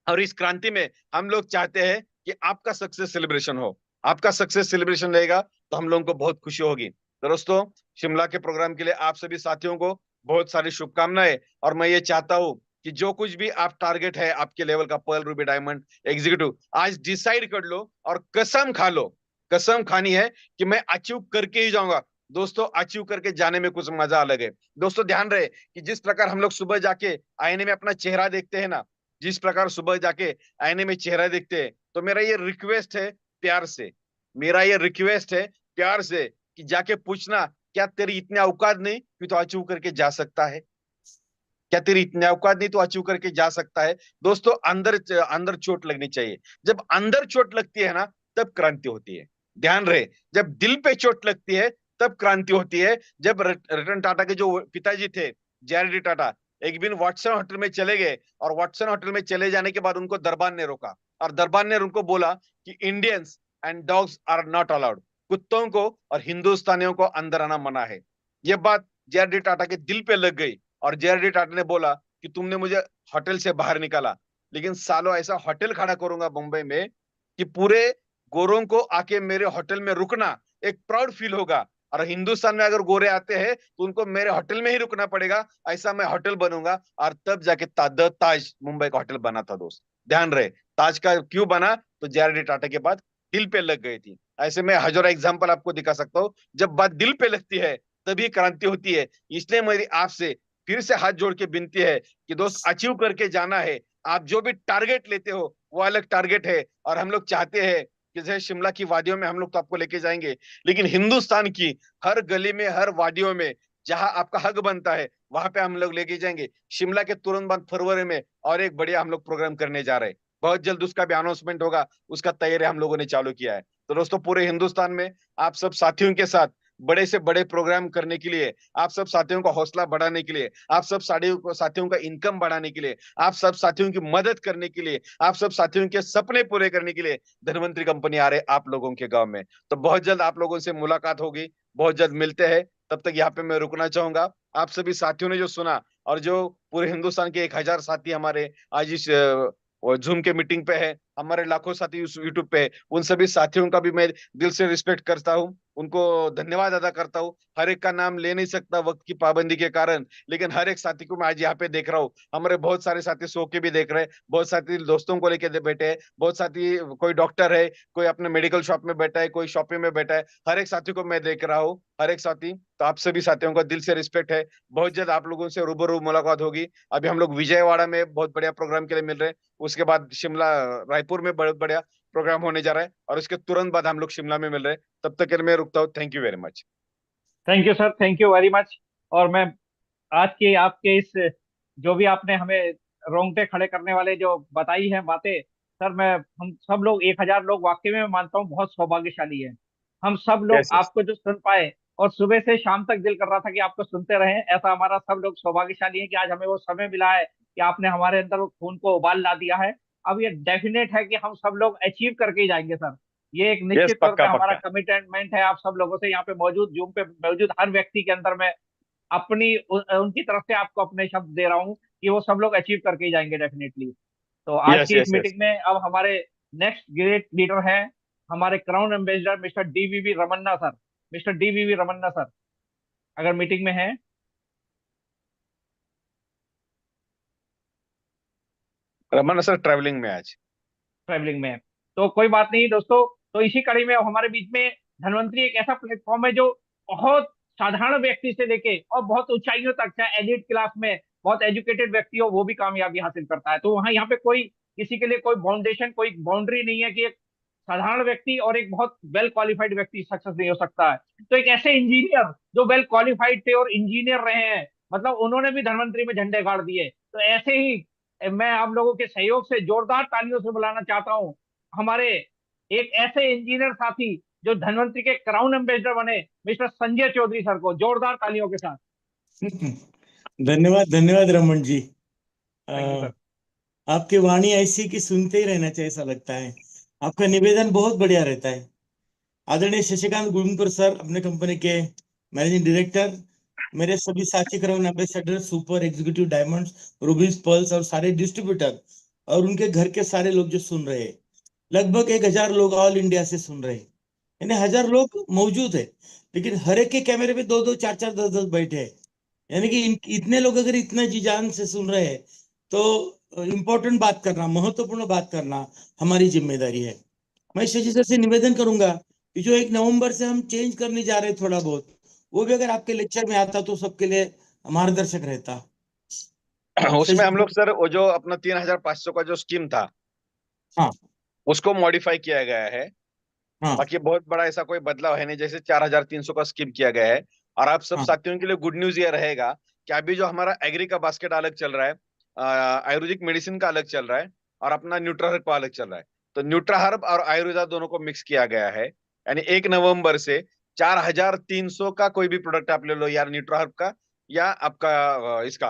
और इस क्रांति में हम लोग चाहते हैं कि आपका सक्सेस सेलिब्रेशन हो। आपका सक्सेस सेलिब्रेशन रहेगा तो हम लोगों को बहुत खुशी होगी। तो दोस्तों, शिमला के प्रोग्राम के लिए आप सभी साथियों को बहुत सारी शुभकामनाएं। और मैं ये चाहता हूं कि जो कुछ भी आप टारगेट है आपके लेवल का, पर्ल, रूबी, डायमंड, एग्जीक्यूटिव, आज डिसाइड कर लो और कसम खा लो, कसम खानी है कि मैं अचीव करके ही जाऊंगा। दोस्तों अचीव करके जाने में कुछ मजा अलग है। दोस्तों ध्यान रहे कि जिस प्रकार हम लोग सुबह जाके आईने में अपना चेहरा देखते हैं ना, जिस प्रकार सुबह जाके आईने में चेहरा देखते हैं, तो मेरा ये रिक्वेस्ट है प्यार से, मेरा ये रिक्वेस्ट है प्यार से कि जाके पूछना, क्या तेरी इतनी औकात नहीं कि तो अचीव करके जा सकता है? क्या तेरी इतनी औकात नहीं तो अचीव करके जा सकता है? दोस्तों अंदर अंदर चोट लगनी चाहिए। जब अंदर चोट लगती है ना, तब क्रांति होती है। ध्यान रहे, जब दिल पे चोट लगती है तब क्रांति होती है। जब रतन टाटा के जो पिताजी थे, जेआरडी टाटा, एक दिन वाटसन होटल में चले गए, और वाटसन होटल में चले जाने के बाद उनको दरबान ने रोका, और दरबान ने उनको बोला कि Indians and dogs are not allowed, कुत्तों को और हिंदुस्तानियों को अंदर आना मना है। यह बात जेआरडी टाटा के दिल पे लग गई, और जेआरडी टाटा ने बोला कि तुमने मुझे होटल से बाहर निकाला, लेकिन सालों ऐसा होटल खड़ा करूंगा मुंबई में कि पूरे गोरों को आके मेरे होटल में रुकना एक प्राउड फील होगा, और हिंदुस्तान में अगर गोरे आते हैं तो उनको मेरे होटल में ही रुकना पड़ेगा, ऐसा मैं होटल बनूंगा। और तब जाके ताज मुंबई का होटल बना था दोस्त। ध्यान रहे, ताज का क्यों बना? तो जेआरडी टाटा के बाद दिल पे लग गई थी। ऐसे में हजारों एग्जाम्पल आपको दिखा सकता हूँ। जब बात दिल पे लगती है तभी क्रांति होती है। इसलिए मेरी आपसे फिर से हाथ जोड़ के विनती है कि दोस्त अचीव करके जाना है। आप जो भी टारगेट लेते हो वो अलग टारगेट है, और हम लोग चाहते हैं कि जैसे शिमला की वादियों में हम लोग तो आपको लेके जाएंगे, लेकिन हिंदुस्तान की हर गली में, हर वादियों में जहां आपका हक बनता है वहां पे हम लोग लेके जाएंगे। शिमला के तुरंत बाद फरवरी में और एक बढ़िया हम लोग प्रोग्राम करने जा रहे हैं। बहुत जल्द उसका भी अनाउंसमेंट होगा, उसका तैयारी हम लोगों ने चालू किया है। तो दोस्तों पूरे हिंदुस्तान में आप सब साथियों के साथ बड़े से बड़े प्रोग्राम करने के लिए, आप सब साथियों का हौसला बढ़ाने के लिए, आप सब साथियों का इनकम बढ़ाने के लिए, आप सब साथियों की मदद करने के लिए, आप सब साथियों के सपने पूरे करने के लिए धनवंतरी कंपनी आ रहे आप लोगों के गांव में। तो बहुत जल्द आप लोगों से मुलाकात होगी, बहुत जल्द मिलते हैं। तब तक यहाँ पे मैं रुकना चाहूंगा। आप सभी साथियों ने जो सुना, और जो पूरे हिंदुस्तान के 1000 साथी हमारे आज इस जूम के मीटिंग पे है, हमारे लाखों साथी उस यूट्यूब पे है, उन सभी साथियों का भी मैं दिल से रिस्पेक्ट करता हूँ, उनको धन्यवाद अदा करता हूँ। हर एक का नाम ले नहीं सकता वक्त की पाबंदी के कारण, लेकिन हर एक साथी को मैं आज यहाँ पे देख रहा हूँ। हमारे बहुत सारे साथी सो के भी देख रहे हैं, बहुत साथी दोस्तों को लेके बैठे हैं, बहुत साथी, कोई डॉक्टर है, कोई अपने मेडिकल शॉप में बैठा है, कोई शॉपिंग में बैठा है। हर एक साथी को मैं देख रहा हूँ, हर एक साथी। तो आप सभी साथियों का दिल से रिस्पेक्ट है। बहुत जल्द आप लोगों से रूबरू मुलाकात होगी। अभी हम लोग विजयवाड़ा में बहुत बढ़िया प्रोग्राम के लिए मिल रहे हैं, उसके बाद शिमला, रायपुर में बहुत बढ़िया प्रोग्राम होने जा रहा है, और उसके तुरंत बाद हम लोग शिमला में मिल रहे हैं। तब तक के लिए मैं रुकता हूँ। Thank you very much. Thank you sir, thank you very much. और मैं आज के आपके इस, जो भी आपने हमें रोंगटे खड़े करने वाले जो बताई हैं बातें, सर मैं, हम सब लोग 1000 लोग वाकई में मानता हूँ बहुत सौभाग्यशाली है। हम सब लोग यस यस। आपको जो सुन पाए, और सुबह से शाम तक दिल कर रहा था कि आपको सुनते रहें, ऐसा हमारा सब लोग सौभाग्यशाली है कि आज हमें वो समय मिला है कि आपने हमारे अंदर वो खून को उबाल ला दिया है। अब ये डेफिनेट है कि हम सब लोग अचीव करके ही जाएंगे सर। ये एक यस, निश्चित तौर पे पक्का हमारा पक्का। कमिटमेंट है आप सब लोगों से, यहाँ पे मौजूद, जूम पे मौजूद हर व्यक्ति के अंदर मैं अपनी उनकी तरफ से आपको अपने शब्द दे रहा हूँ कि वो सब लोग अचीव करके ही जाएंगे डेफिनेटली। तो आज यस की इस यस यस। मीटिंग में अब हमारे नेक्स्ट ग्रेट लीडर हैं हमारे crown ambassador mister DVV Ramanna sir. Mister DVV Ramanna sir अगर मीटिंग में हैं। रमन सर ट्रैवलिंग में आज। ट्रैवलिंग में है तो कोई बात नहीं दोस्तों। तो इसी कड़ी में अब हमारे बीच में धनवंतरी एक ऐसा प्लेटफॉर्म है जो बहुत साधारण व्यक्ति से लेके और बहुत ऊंचाइयों तक, चाहे एलिट क्लास में बहुत एजुकेटेड व्यक्ति हो वो भी कामयाबी हासिल करता है। तो वहाँ यहाँ पे कोई किसी के लिए कोई बाउंडेशन, कोई बाउंड्री नहीं है कि एक साधारण व्यक्ति और एक बहुत वेल क्वालिफाइड व्यक्ति सक्सेस नहीं हो सकता है। तो एक ऐसे इंजीनियर जो वेल क्वालिफाइड थे और इंजीनियर रहे हैं, मतलब उन्होंने भी धनवंतरी में झंडे गाड़ दिए, तो ऐसे ही मैं आप लोगों के सहयोग से जोरदार तालियों से बुलाना चाहता हूं हमारे एक ऐसे इंजीनियर साथी जो धनवंतरी के क्राउन एम्बेसडर बने, मिस्टर संजय चौधरी सर को जोरदार तालियों के साथ। धन्यवाद धन्यवाद Raman ji. Thank you sir. आपकी वाणी ऐसी कि सुनते ही रहना चाहिए ऐसा लगता है। आपका निवेदन बहुत बढ़िया रहता है। आदरणीय शशिकांत गुरुंगकर सर, अपने कंपनी के मैनेजिंग डायरेक्टर, मेरे सभी साथी crown ambassador, super executive diamonds, रूबीज, pearls और सारे डिस्ट्रीब्यूटर और उनके घर के सारे लोग जो सुन रहे हैं, लगभग 1000 लोग ऑल इंडिया से सुन रहे हैं, यानी 1000 लोग मौजूद है, लेकिन हर एक के कैमरे पे 2-2, 4-4, 10-10 बैठे हैं। यानी कि इतने लोग अगर इतना जी जान से सुन रहे हैं तो इम्पोर्टेंट बात करना, महत्वपूर्ण बात करना हमारी जिम्मेदारी है। मैं शशि सर से निवेदन करूंगा कि जो 1 नवंबर से हम चेंज करने जा रहे हैं थोड़ा बहुत, वो भी अगर आपके लेक्चर में आता तो सबके लिए मार्गदर्शक रहता। उसमें शशि हम लोग सर वो जो अपना 3500 का जो स्कीम था हाँ उसको मॉडिफाई किया गया है। हाँ बाकी बहुत बड़ा ऐसा कोई बदलाव है नहीं, जैसे 4300 का स्कीम किया गया है। और आप सब हाँ साथियों के लिए गुड न्यूज ये रहेगा कि अभी जो हमारा एग्री का बास्केट अलग चल रहा है, आयुर्वेदिक मेडिसिन का अलग चल रहा है, और अपना न्यूट्राहर्ब का अलग चल रहा है। तो न्यूट्राहर्ब और आयुर्वेदा दोनों को मिक्स किया गया है, यानी 1 नवंबर से 4300 का कोई भी प्रोडक्ट आप ले लो यार, न्यूट्राहर्ब का या आपका इसका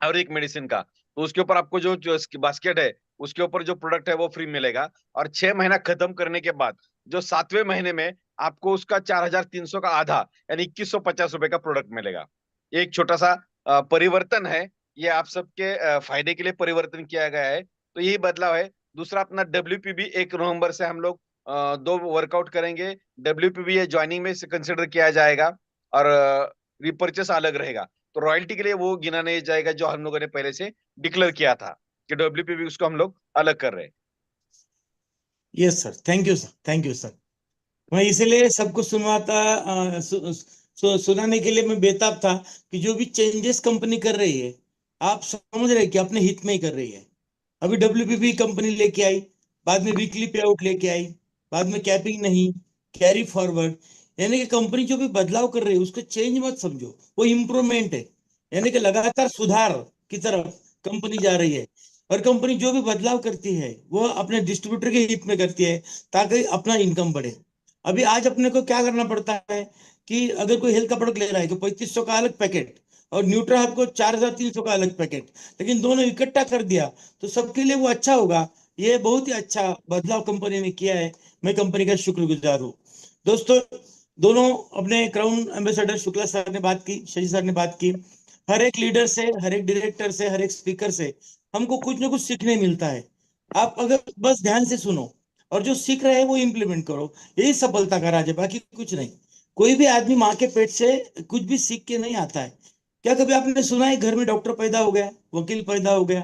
आयुर्वेदिक मेडिसिन का, तो उसके ऊपर आपको जो बास्केट है उसके ऊपर जो प्रोडक्ट है वो फ्री मिलेगा। और 6 महीना खत्म करने के बाद जो 7वें महीने में आपको उसका 4300 का आधा यानी 2150 रुपए का प्रोडक्ट मिलेगा। ये एक छोटा सा परिवर्तन है, ये आप सबके फायदे के लिए परिवर्तन किया गया है। तो यही बदलाव है। दूसरा अपना WPB 1 नवंबर से हम लोग 2 वर्कआउट करेंगे। WPB ये ज्वाइनिंग में से कंसिडर किया जाएगा, और रिपर्चेस अलग रहेगा। तो रॉयल्टी के लिए वो गिना नहीं जाएगा जो हम लोगों ने पहले से डिक्लेयर किया था कि WPB उसको हम लोग अलग कर रहे हैं। Yes sir, thank you sir, thank you sir. मैं इसलिए सबको सुनाने के लिए मैं बेताब था कि जो भी चेंजेस कंपनी कर रही है आप समझ रहे हैं कि अपने हित में ही कर रही है। अभी WPP कंपनी लेके आई, बाद में वीकली पे आउट लेके आई, बाद में कैपिंग नहीं, कैरी फॉरवर्ड, यानी कि कंपनी जो भी बदलाव कर रही है उसको चेंज मत समझो, वो इम्प्रूवमेंट है। यानी कि लगातार सुधार की तरफ कंपनी जा रही है। और कंपनी जो भी बदलाव करती है वो अपने डिस्ट्रीब्यूटर के हित में करती है ताकि अपना इनकम बढ़े। अभी आज अपने को क्या करना पड़ता है कि अगर कोई हेल्थ का प्रोडक्ट ले रहा है तो 3500 का अलग पैकेट और न्यूट्रा हब को 4300 का अलग पैकेट, लेकिन दोनों इकट्ठा कर दिया तो सबके लिए वो अच्छा होगा। ये बहुत ही अच्छा बदलाव कंपनी ने किया है, मैं कंपनी का शुक्रगुजार हूँ। दोस्तों, दोनों अपने क्राउन एम्बेसडर शुक्ला सर ने बात की, शशि सर ने बात की। हर एक लीडर से, हर एक डायरेक्टर से, हर एक स्पीकर से हमको कुछ ना कुछ सीखने मिलता है। आप अगर बस ध्यान से सुनो और जो सीख रहे हैं वो इम्प्लीमेंट करो, यही सफलता का राज है, बाकी कुछ नहीं। कोई भी आदमी माँ के पेट से कुछ भी सीख के नहीं आता है। क्या कभी आपने सुना है घर में डॉक्टर पैदा हो गया, वकील पैदा हो गया,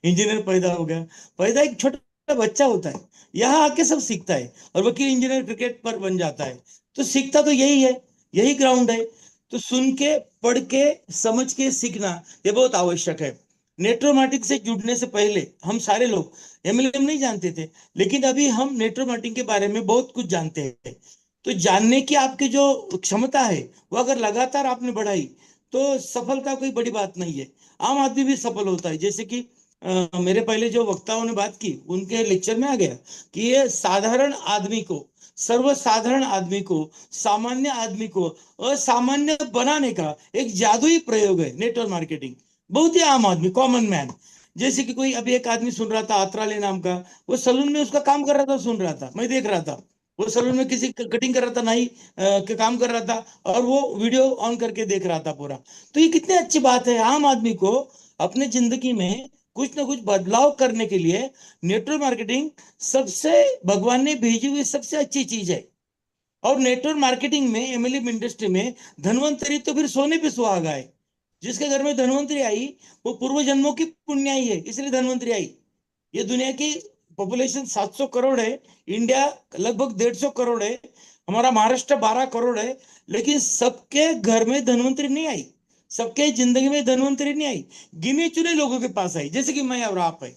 इंजीनियर पैदा हो गया? पैदा एक छोटा बच्चा होता है, यहाँ आके सब सीखता है, और वकील इंजीनियर क्रिकेट पर बन जाता है। तो सीखता तो यही है, यही ग्राउंड है। तो सुन के, पढ़ के, समझ के सीखना ये बहुत आवश्यक है। नेट्रोमार्टिक से जुड़ने से पहले हम सारे लोग MLM नहीं जानते थे, लेकिन अभी हम नेट्रोमार्टिक के बारे में बहुत कुछ जानते हैं। तो जानने की आपकी जो क्षमता है वो अगर लगातार आपने बढ़ाई तो सफलता कोई बड़ी बात नहीं है। आम आदमी भी सफल होता है। जैसे कि मेरे पहले जो वक्ताओं ने बात की उनके लेक्चर में आ गया कि ये साधारण आदमी को, सर्वसाधारण आदमी को, सामान्य आदमी को असामान्य बनाने का एक जादुई प्रयोग है नेटवर्क मार्केटिंग। बहुत ही आम आदमी, कॉमन मैन। जैसे कि कोई अभी एक आदमी सुन रहा था आत्राले नाम का, वो सलून में उसका काम कर रहा था, सुन रहा था, मैं देख रहा था। वो सलून में किसी कटिंग कर रहा था, नहीं के काम कर रहा था, और वो वीडियो ऑन करके देख रहा था पूरा। तो ये कितनी अच्छी बात है, आम आदमी को अपने जिंदगी में कुछ ना कुछ बदलाव करने के लिए नेटवर्क मार्केटिंग सबसे, भगवान ने भेजी हुई सबसे अच्छी चीज है। और नेटवर्क मार्केटिंग में, MLM इंडस्ट्री में धनवंतरी तो फिर सोने पे सुहागा है। जिसके घर में धनवंतरी आई वो पूर्व जन्मों की पुण्याई है, इसलिए धनवंतरी आई। ये दुनिया की पॉपुलेशन 700 करोड़ है, इंडिया लगभग 150 करोड़ है, हमारा महाराष्ट्र 12 करोड़ है, लेकिन सबके घर में धनवंतरी नहीं आई, सबके जिंदगी में धनवंतरी नहीं आई। गिने चुने लोगों के पास आई, जैसे कि मैं और आप है।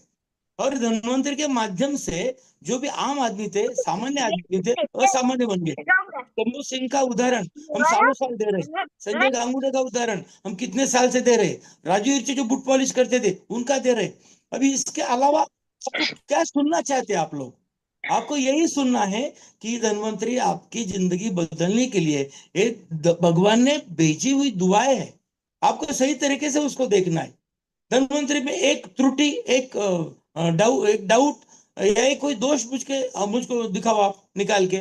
और धनवंतरी के माध्यम से जो भी आम आदमी थे, सामान्य आदमी थे, असामान्य बन गए। कमरू सिंह का उदाहरण हम सालों साल दे रहे, संजय गांगुड़े का उदाहरण हम कितने साल से दे रहे, राजू इर्ची जो बुट पॉलिश करते थे उनका दे रहे। अभी इसके अलावा आपको क्या सुनना चाहते हैं आप लोग? आपको यही सुनना है कि धनवंतरी आपकी जिंदगी बदलने के लिए एक भगवान ने भेजी हुई दुआएं है, आपको सही तरीके से उसको देखना है। धनवंतरी में एक त्रुटि, एक डाउट या एक कोई दोष मुझको दिखाओ आप निकाल के।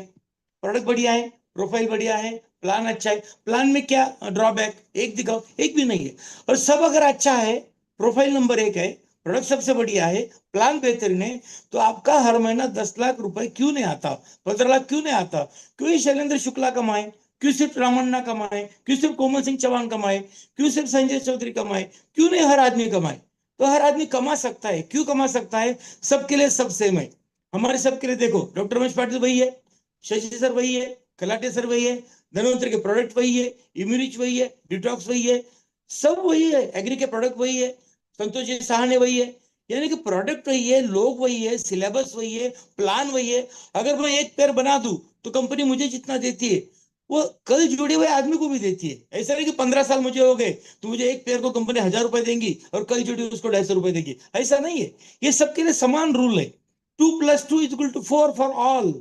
प्रोडक्ट बढ़िया है, प्रोफाइल बढ़िया है, प्लान अच्छा है, प्लान में क्या ड्रॉबैक, एक दिखाओ, एक भी नहीं है। और सब अगर अच्छा है, प्रोफाइल नंबर 1 है, प्रोडक्ट सबसे बढ़िया है, प्लान बेहतरीन है, तो आपका हर महीना 10 लाख रुपए क्यों नहीं आता, 15 लाख क्यों नहीं आता? क्यों ही शैलेंद्र शुक्ला कमाए, क्यों सिर्फ रामन्ना कमाए, क्यों सिर्फ कोमल सिंह चौहान कमाए, क्यों सिर्फ संजय चौधरी कमाए, क्यों नहीं हर आदमी कमाए? तो हर आदमी कमा सकता है, क्यों कमा सकता है? सबके लिए सब सेम है। हमारे सबके लिए देखो, डॉक्टर रमेश पाटिल वही है, शशि सर वही है, कलाटे सर वही है, धन्वंतरी के प्रोडक्ट वही है, इम्यूनिच वही है, डिटॉक्स वही है, सब वही है, एग्री के प्रोडक्ट वही है, संतोष जी सहाने वही है, यानी कि प्रोडक्ट वही है, लोग वही है, सिलेबस वही है, प्लान वही है। अगर मैं एक पेयर बना दूं तो कंपनी मुझे जितना देती है वो कल जुड़े हुए आदमी को भी देती है। ऐसा नहीं कि 15 साल मुझे हो गए तो मुझे एक पेयर को कंपनी 1000 रुपए देंगी और कल जुड़ी उसको 250 रुपए देगी, ऐसा नहीं है। ये सबके लिए समान रूल है, 2+2=4 फॉर ऑल।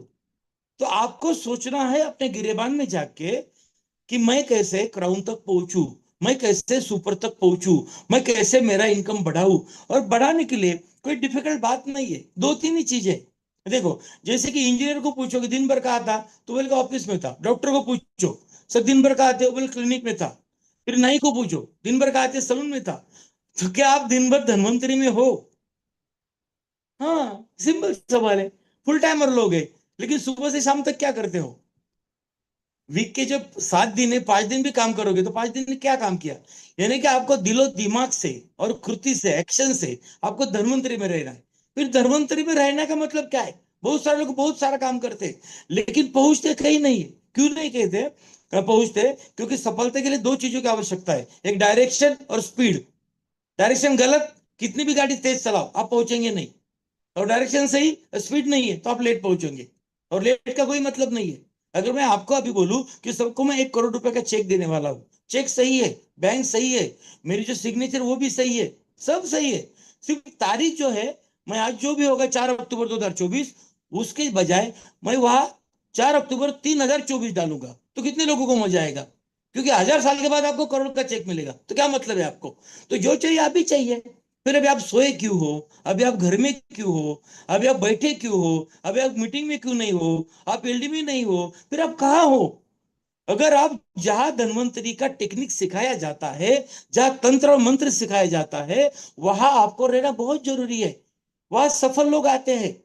तो आपको सोचना है अपने गिरेबान में जाके कि मैं कैसे क्राउन तक पहुंचू, मैं कैसे सुपर तक पहुंचू, मैं कैसे मेरा इनकम बढ़ाऊं। और बढ़ाने के लिए कोई डिफिकल्ट बात नहीं है, 2-3 ही चीजें। देखो, जैसे कि इंजीनियर को पूछो कि दिन भर कहाँ था, तो बोले ऑफिस में था। डॉक्टर को पूछो सर दिन भर कहाँ थे, बोले क्लिनिक में था। फिर नाई को पूछो दिन भर कहाँ थे, सलून में था। तो क्या आप दिन भर धन्वंतरी में हो? हाँ, सिंपल सवाल है। फुल टाइमर लोग है, लेकिन सुबह से शाम तक क्या करते हो? वीक के जब 7 दिन है, 5 दिन भी काम करोगे तो 5 दिन में क्या काम किया? यानी कि आपको दिलो दिमाग से और कृति से, एक्शन से आपको धन्वंतरी में रहना है। फिर धन्वंतरी में रहने का मतलब क्या है? बहुत सारे लोग बहुत सारा काम करते हैं लेकिन पहुंचते कहीं नहीं है। क्यों नहीं कहते पहुंचते? क्योंकि सफलता के लिए 2 चीजों की आवश्यकता है, एक डायरेक्शन और स्पीड। डायरेक्शन गलत, कितनी भी गाड़ी तेज चलाओ आप पहुंचेंगे नहीं। और डायरेक्शन सही, स्पीड नहीं है तो आप लेट पहुंचोगे। और लेट का कोई मतलब नहीं है। अगर मैं आपको अभी बोलूं कि सबको मैं 1 करोड़ रुपए का चेक देने वाला हूं, चेक सही है, बैंक सही है, मेरी जो सिग्नेचर वो भी सही है, सब सही है, सिर्फ तारीख जो है, मैं आज जो भी होगा 4 अक्टूबर 2024, उसके बजाय मैं वहां 4 अक्टूबर 3024 डालूंगा तो कितने लोगों को मजा आएगा? क्योंकि 1000 साल के बाद आपको करोड़ का चेक मिलेगा। तो क्या मतलब है आपको? तो जो चाहिए आप भी चाहिए। फिर अभी आप सोए क्यों हो? अभी आप घर में क्यों हो? अभी आप बैठे क्यों हो? अभी आप मीटिंग में क्यों नहीं हो? आप एलडी में नहीं हो? फिर आप कहाँ हो? अगर आप जहां धन्वंतरी का टेक्निक सिखाया जाता है, जहां तंत्र और मंत्र सिखाया जाता है, वहां आपको रहना बहुत जरूरी है। वहां सफल लोग आते हैं,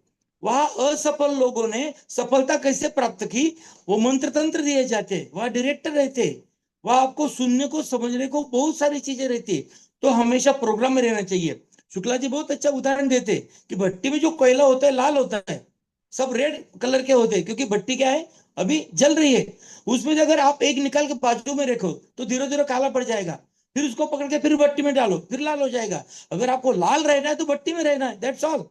वहां असफल लोगों ने सफलता कैसे प्राप्त की वो मंत्र तंत्र दिए जाते हैं, वहां डायरेक्टर रहते हैं, वहां आपको सुनने को समझने को बहुत सारी चीजें रहती है। तो हमेशा प्रोग्राम में रहना चाहिए। शुक्ला जी बहुत अच्छा उदाहरण देते हैं कि भट्टी में जो कोयला होता है लाल होता है, सब रेड कलर के होते हैं क्योंकि भट्टी क्या है, अभी जल रही है। उसमें से अगर आप एक निकाल के बाजू में रखो तो धीरे धीरे काला पड़ जाएगा। फिर उसको पकड़ के फिर भट्टी में डालो, फिर लाल हो जाएगा। अगर आपको लाल रहना है तो भट्टी में रहना है, दैट्स ऑल।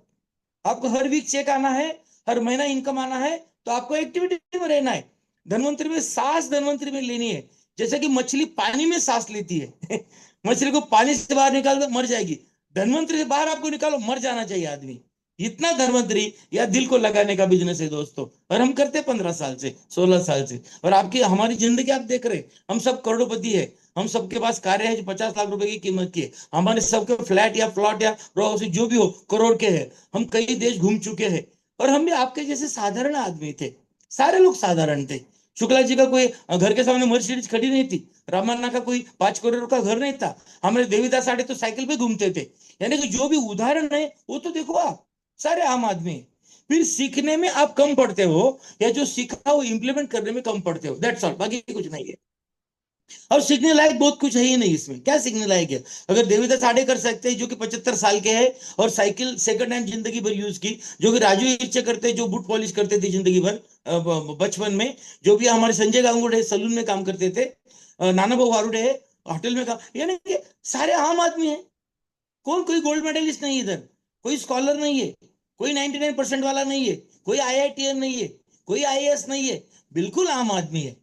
आपको हर वीक चेक आना है, हर महीना इनकम आना है, तो आपको एक्टिविटी में रहना है। धन्वंतरी में सांस धन्वंतरी में लेनी है, जैसे कि मछली पानी में सांस लेती है मछली को पानी से बाहर निकाल दो मर जाएगी, धन्वंतरी से बाहर आपको निकालो मर जाना चाहिए आदमी। इतना धन्वंतरी या दिल को लगाने का बिजनेस है दोस्तों। और हम करते 15 साल से, 16 साल से। और आपकी हमारी जिंदगी आप देख रहे हैं, हम सब करोड़पति है, हम सबके पास कारें हैं जो 50 लाख रुपए की कीमत की है, हमारे सबके फ्लैट या प्लॉट या रो हाउस जो भी हो करोड़ के हैं। हम कई देश घूम चुके हैं और हम भी आपके जैसे साधारण आदमी थे, सारे लोग साधारण थे। शुक्ला जी का कोई घर के सामने मर्सिडीज खड़ी नहीं थी, रामन्ना का कोई 5 करोड़ का घर नहीं था, हमारे देवीदास साढ़े तो साइकिल पे घूमते थे। यानी कि जो भी उदाहरण है वो तो देखो आप, सारे आम आदमी हैं। फिर सीखने में आप कम पड़ते हो या जो सीखा वो इंप्लीमेंट करने में कम पड़ते हो, दैट्स ऑल, बाकी कुछ नहीं है। और सीखने लायक बहुत कुछ है ही नहीं इसमें, क्या सीखने लायक है? अगर देवीदास साढ़े कर सकते हैं जो कि 75 साल के हैं और साइकिल सेकंड हैंड जिंदगी भर यूज की, जो कि राजू इच्छा करते जो बूट पॉलिश करते थे जिंदगी भर बचपन में, जो भी हमारे संजय गांगुड़े सलून में काम करते थे, नाना भाऊ वारुडे है होटल में काम, यानी कि सारे आम आदमी है। कौन कोई गोल्ड मेडलिस्ट नहीं है इधर, कोई स्कॉलर नहीं है, कोई 99% वाला नहीं है, कोई IITN नहीं है, कोई IAS नहीं है, बिल्कुल आम आदमी है।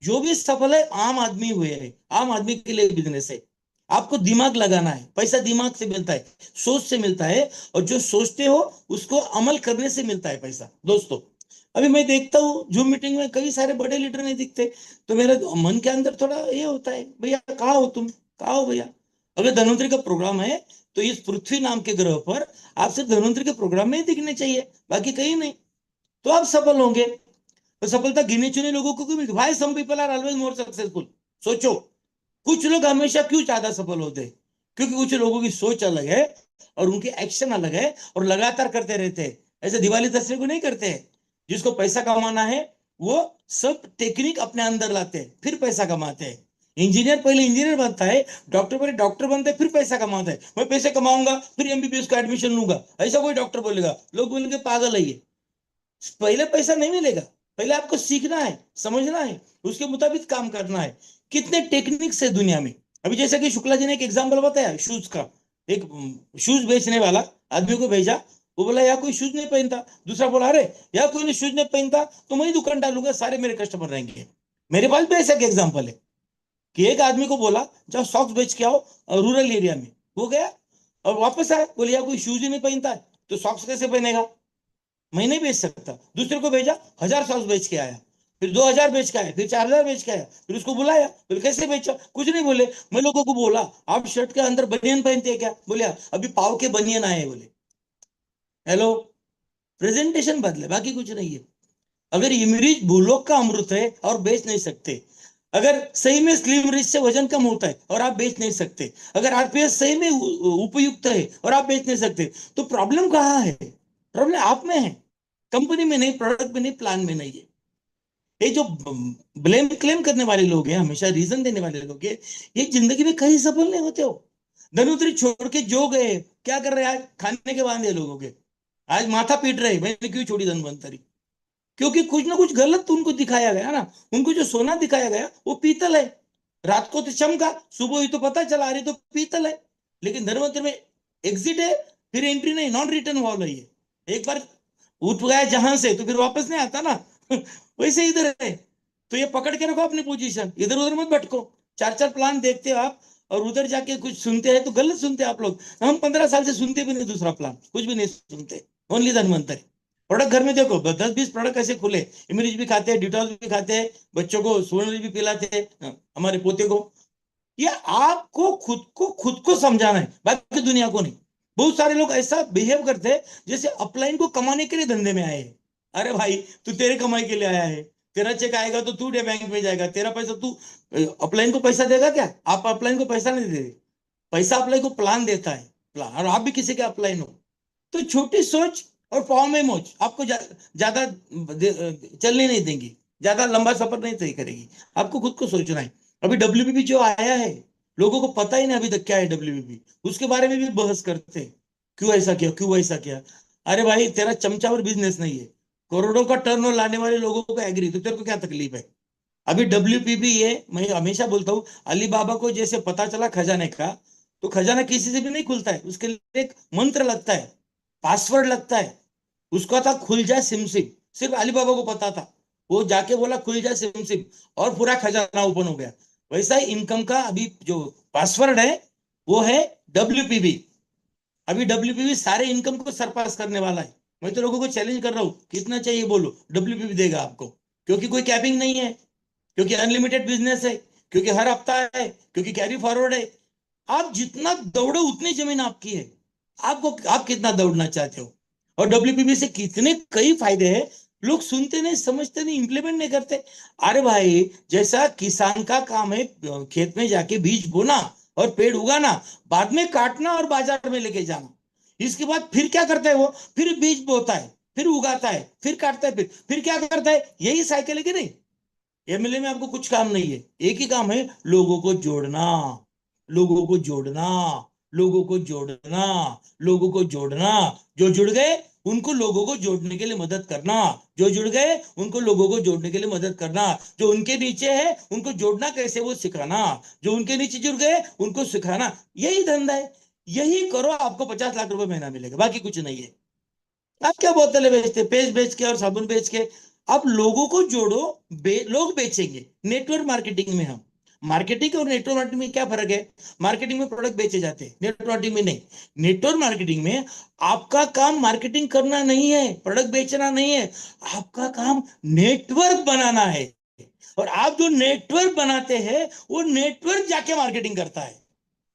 जो भी सफल है आम आदमी हुए है, आम आदमी के लिए बिजनेस है। आपको दिमाग लगाना है, पैसा दिमाग से मिलता है, सोच से मिलता है, और जो सोचते हो उसको अमल करने से मिलता है पैसा दोस्तों। अभी मैं देखता हूँ जूम मीटिंग में कई सारे बड़े लीडर नहीं दिखते, तो मेरे मन के अंदर थोड़ा ये होता है, भैया कहाँ हो तुम, कहाँ हो भैया? अगर धन्वंतरी का प्रोग्राम है तो इस पृथ्वी नाम के ग्रह पर आप सिर्फ धन्वंतरी के प्रोग्राम में ही दिखने चाहिए, बाकी कहीं नहीं, तो आप सफल होंगे। तो सफलता गिने चुने लोगों को क्यों मिलती? Why some people are always more successful? सोचो, कुछ लोग हमेशा क्यों ज्यादा सफल होते हैं? क्योंकि कुछ लोगों की सोच अलग है और उनके एक्शन अलग है और लगातार करते रहते हैं। ऐसे दिवाली दशहरे को नहीं करते हैं। जिसको पैसा कमाना है वो सब टेक्निक अपने अंदर लाते हैं फिर पैसा कमाते हैं। इंजीनियर पहले इंजीनियर बनता है, डॉक्टर पहले डॉक्टर बनता है, फिर पैसा कमाता है। मैं पैसे कमाऊंगा फिर MBBS का एडमिशन लूंगा, ऐसा कोई डॉक्टर बोलेगा, लोग बोलेंगे पागल है ये। पहले पैसा नहीं मिलेगा, पहले आपको सीखना है, समझना है, उसके मुताबिक काम करना है। कितने टेक्निक्स है दुनिया में। अभी जैसे कि शुक्ला जी ने एक एग्जाम्पल बताया शूज का, एक शूज बेचने वाला आदमी को भेजा, वो बोला यार कोई शूज नहीं पहनता, दूसरा बोला अरे यार कोई शूज नहीं पहनता तो मैं ही दुकान डालूंगा, सारे मेरे कस्टमर रहेंगे। मेरे पास भी ऐसा एग्जाम्पल है कि एक आदमी को बोला जाओ सॉक्स बेच के आओ रूरल एरिया में, वो गया और वापस आया, बोले यार कोई शूज ही नहीं पहनता है तो सॉक्स कैसे पहनेगा, मैं नहीं बेच सकता। दूसरे को भेजा, 1000 सॉक्स बेच के आया, फिर 2000 बेच के आया, फिर 4000 बेच के आया, फिर उसको बुलाया, बोले कैसे बेचा, कुछ नहीं बोले। मैं लोगों को बोला आप शर्ट के अंदर बनियन पहनते हैं क्या, बोले "हाँ, अभी पाव के बनियन आए हैं", बोले हेलो, प्रेजेंटेशन बदले, बाकी कुछ नहीं है। अगर इमरीज भूलोक का अमृत है और बेच नहीं सकते, अगर सही में स्लिम रिच से वजन कम होता है और आप बेच नहीं सकते, अगर आरपीएस सही में उपयुक्त है और आप बेच नहीं सकते, तो प्रॉब्लम कहाँ है? प्रॉब्लम आप में है, कंपनी में नहीं, प्रोडक्ट में नहीं, प्लान में नहीं है। ये जो ब्लेम क्लेम करने वाले लोग हैं, हमेशा रीजन देने वाले लोग हैं, ये जिंदगी में कहीं सफल नहीं होते हो। धनवंतरी छोड़ के जो गए, क्या कर रहे हैं आज, खाने के बांधे लोगों के, आज माथा पीट रहे मैंने क्यों छोड़ी धनवंतरी, क्योंकि कुछ ना कुछ गलत उनको दिखाया गया ना। उनको जो सोना दिखाया गया वो पीतल है, रात को तो चमका, सुबह ही तो पता चला अरे तो पीतल है। लेकिन धनवंतरी में एग्जिट है, फिर एंट्री नहीं, नॉन रिटर्न वॉल है ये। एक बार उठ गया जहां से तो फिर वापस नहीं आता ना वैसे इधर है, तो ये पकड़ के रखो अपनी पोजीशन, इधर उधर मत भटको। 4-4 प्लान देखते हो आप और उधर जाके कुछ सुनते हैं तो गलत सुनते हैं आप लोग। हम 15 साल से सुनते भी नहीं दूसरा प्लान, कुछ भी नहीं सुनते, ओनली धनवंतरी। प्रोडक्ट घर में देखो 10-20 प्रोडक्ट ऐसे खुले, इमरीज भी खाते हैं, डिटॉल भी खाते हैं, बच्चों को सुवर्ण भी पिलाते हैं, हमारे पोते को। ये आपको खुद को समझाना है, बाकी दुनिया को नहीं। बहुत सारे लोग ऐसा बिहेव करते हैं जैसे अपलाइन को कमाने के लिए धंधे में आए हैं। अरे भाई तू तेरे कमाई के लिए आया है, तेरा चेक आएगा तो तू बैंक में जाएगा, तेरा पैसा तू अपलाइन को पैसा देगा क्या? आप अपलाइन को पैसा नहीं दे, पैसा अपलाइन को प्लान देता है, प्लान, और आप भी किसी के अपलाइन हो। तो छोटी सोच और पाँव में मोच आपको ज्यादा चलने नहीं देंगी, ज्यादा लंबा सफर नहीं तय करेगी। आपको खुद को सोचना है। अभी डब्ल्यूबीपी जो आया है, लोगों को पता ही नहीं अभी तक क्या है डब्ल्यूबीपी, उसके बारे में भी बहस करते हैं, क्यों ऐसा किया, क्यों ऐसा किया। अरे भाई तेरा चमचा और बिजनेस नहीं है, करोड़ों का टर्नओवर लाने वाले लोगों को एग्री, तो तेरे को क्या तकलीफ है? अभी डब्ल्यूपीपी ये मैं हमेशा बोलता हूँ, अली बाबा को जैसे पता चला खजाने का, तो खजाना किसी से भी नहीं खुलता है, उसके लिए एक मंत्र लगता है, पासवर्ड लगता है। उसका था खुल जाए सिम सिम, सिर्फ अली बाबा को पता था, वो जाके बोला खुल जाए सिम सिम और पूरा खजाना ओपन हो गया। वैसा ही इनकम का अभी जो पासवर्ड है वो है डब्ल्यूपीबी। अभी डब्ल्यूपीबी सारे इनकम को सरपास करने वाला है। मैं तो लोगों को चैलेंज कर रहा हूँ, कितना चाहिए बोलो, डब्ल्यूपीबी देगा आपको, क्योंकि कोई कैपिंग नहीं है, क्योंकि अनलिमिटेड बिजनेस है, क्योंकि हर हफ्ता है, क्योंकि कैरी फॉरवर्ड है। आप जितना दौड़ो उतनी जमीन आपकी है, आपको आप कितना दौड़ना चाहते हो। और डब्ल्यूपीबी से कितने कई फायदे हैं, लोग सुनते नहीं, समझते नहीं, इंप्लीमेंट नहीं करते। अरे भाई जैसा किसान का काम है खेत में जाके बीज बोना और पेड़ उगाना, बाद में काटना और बाजार में लेके जाना, इसके बाद फिर क्या करता है वो, फिर बीज बोता है, फिर उगाता है, फिर काटता है, फिर क्या करता है, यही साइकिल है कि नहीं? एमएलए में आपको कुछ काम नहीं है, एक ही काम है, लोगों को जोड़ना, लोगों को जोड़ना, लोगों को जोड़ना, लोगों को जोड़ना। जो जुड़ गए उनको लोगों को जोड़ने के लिए मदद करना, जो जुड़ गए उनको लोगों को जोड़ने के लिए मदद करना, जो उनके नीचे है उनको जोड़ना कैसे वो सिखाना, जो उनके नीचे जुड़ गए उनको सिखाना, यही धंधा है। यही करो, आपको 50 लाख रुपए महीना मिलेगा, बाकी कुछ नहीं है। आप क्या बोतलें बेचते, पेस्ट बेच के और साबुन बेच के? आप लोगों को जोड़ो, लोग बेचेंगे। नेटवर्क मार्केटिंग में हम, मार्केटिंग और नेटवर्क मार्केटिंग में क्या फर्क है? मार्केटिंग में प्रोडक्ट बेचे जाते हैं, नेटवर्क मार्केटिंग में नहीं। नेटवर्क मार्केटिंग में आपका काम मार्केटिंग करना नहीं है, प्रोडक्ट बेचना नहीं है, आपका काम नेटवर्क बनाना है। और आप जो नेटवर्क बनाते हैं वो नेटवर्क जाके मार्केटिंग करता है।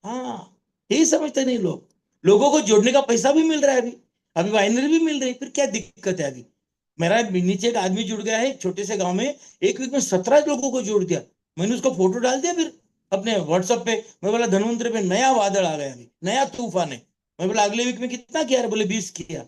हाँ, यही समझते नहीं लोग। लोगों को जोड़ने का पैसा भी मिल रहा है, अभी अभी वाइनरी भी मिल रही है, फिर क्या दिक्कत है? अभी मेरा नीचे एक आदमी जुड़ गया है एक छोटे से गांव में, एक वीक में 17 लोगों को जोड़ दिया। मैंने उसका फोटो डाल दिया फिर अपने व्हाट्सएप पे, मैं बोला धनवंतरी पे नया बादल आ गया, अभी नया तूफान है। मैं बोला अगले वीक में कितना किया? बोले 20 किया।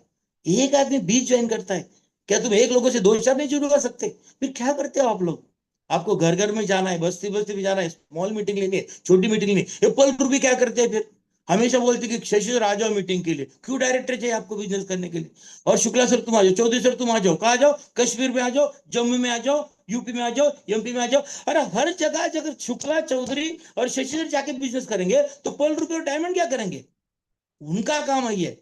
एक आदमी 20 ज्वाइन करता है, क्या तुम एक लोगों से 2-4 नहीं जुड़वा सकते? फिर क्या करते हो आप लोग? आपको घर घर में जाना है, बस्ती बस्ती में जाना है, स्मॉल मीटिंग लेनी है, छोटी मीटिंग लेनी है। एप्पल ग्रुप भी क्या करते हैं फिर? हमेशा बोलते कि शशि सर आ जाओ मीटिंग के लिए, क्यों डायरेक्टर चाहिए आपको बिजनेस करने के लिए? और शुक्ला सर तुम आ जाओ, चौधरी सर तुम आ जाओ, कहा जाओ, कश्मीर में आ जाओ, जम्मू में आ जाओ, यूपी में आ जाओ, एमपी में आ जाओ। अरे हर जगह अगर शुक्ला, चौधरी और शशि सर जाके बिजनेस करेंगे तो पर्ल रुपये और डायमंड क्या करेंगे? उनका काम है ये,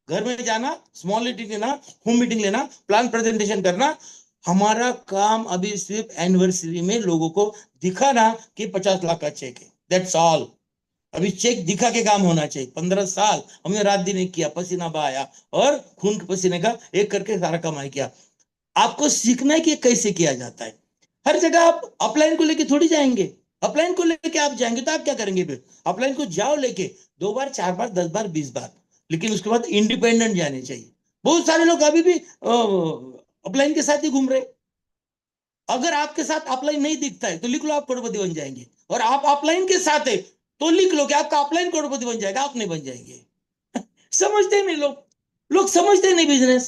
घर में जाना, स्मॉल मीटिंग लेना, होम मीटिंग लेना, प्लान प्रेजेंटेशन करना। हमारा काम अभी सिर्फ एनिवर्सरी में लोगों को दिखाना कि 50 लाख का चेक है, दैट्स ऑल। अभी चेक दिखा के काम होना चाहिए। 15 साल हमने रात दिन एक किया, पसीना बहाया और खून के पसीने का एक करके सारा कमाई किया। आपको सीखना है कि कैसे किया जाता है। हर जगह आप अपलाइन को लेके थोड़ी जाएंगे। अपलाइन को लेके आप जाएंगे तो आप क्या करेंगे? फिर अपलाइन को जाओ लेके 2 बार, 4 बार, 10 बार, 20 बार, लेकिन उसके बाद इंडिपेंडेंट जाने चाहिए। बहुत सारे लोग अभी भी अपलाइन के साथ ही घूम रहे। अगर आपके साथ अपलाइन नहीं दिखता है तो लिख लो आप करोड़पति बन जाएंगे, और आप अपलाइन के साथ है तो लिख लो कि आपका अपलाइन करोड़पति बन जाएगा, आप नहीं बन जाएंगे। समझते नहीं लोग, लोग समझते नहीं बिजनेस।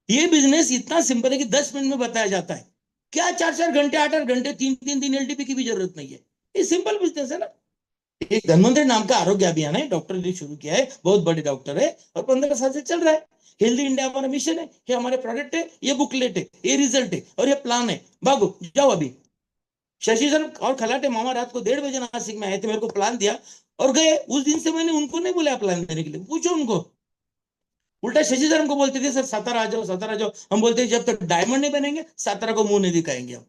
ये बिजनेस इतना सिंपल है कि 10 मिनट में बताया जाता है। क्या 4-4 घंटे, 8-8 घंटे, 3-3 दिन एलटीपी की भी जरूरत नहीं है। ये सिंपल बिजनेस है ना। एक धन्वंतरि नाम का आरोग्य अभियान है, डॉक्टर ने शुरू किया है, बहुत बड़े डॉक्टर है और 15 साल से चल रहा है। हेल्दी इंडिया हमारा मिशन है, ये हमारे प्रोडक्ट है, ये बुकलेट है, ये रिजल्ट है और ये प्लान है। भागो जाओ अभी। शशि सर और खलाटे मामा रात को 1:30 बजे नासिक में आए थे, मेरे को प्लान दिया और गए। उस दिन से मैंने उनको नहीं बोला प्लान देने के लिए, पूछो उनको। उल्टा शशि सर हमको बोलते थे सर सातारा आ जाओ, सातारा आ जाओ। हम बोलते थे जब तक डायमंड नहीं बनेंगे सातारा को मुंह नहीं दिखाएंगे हम।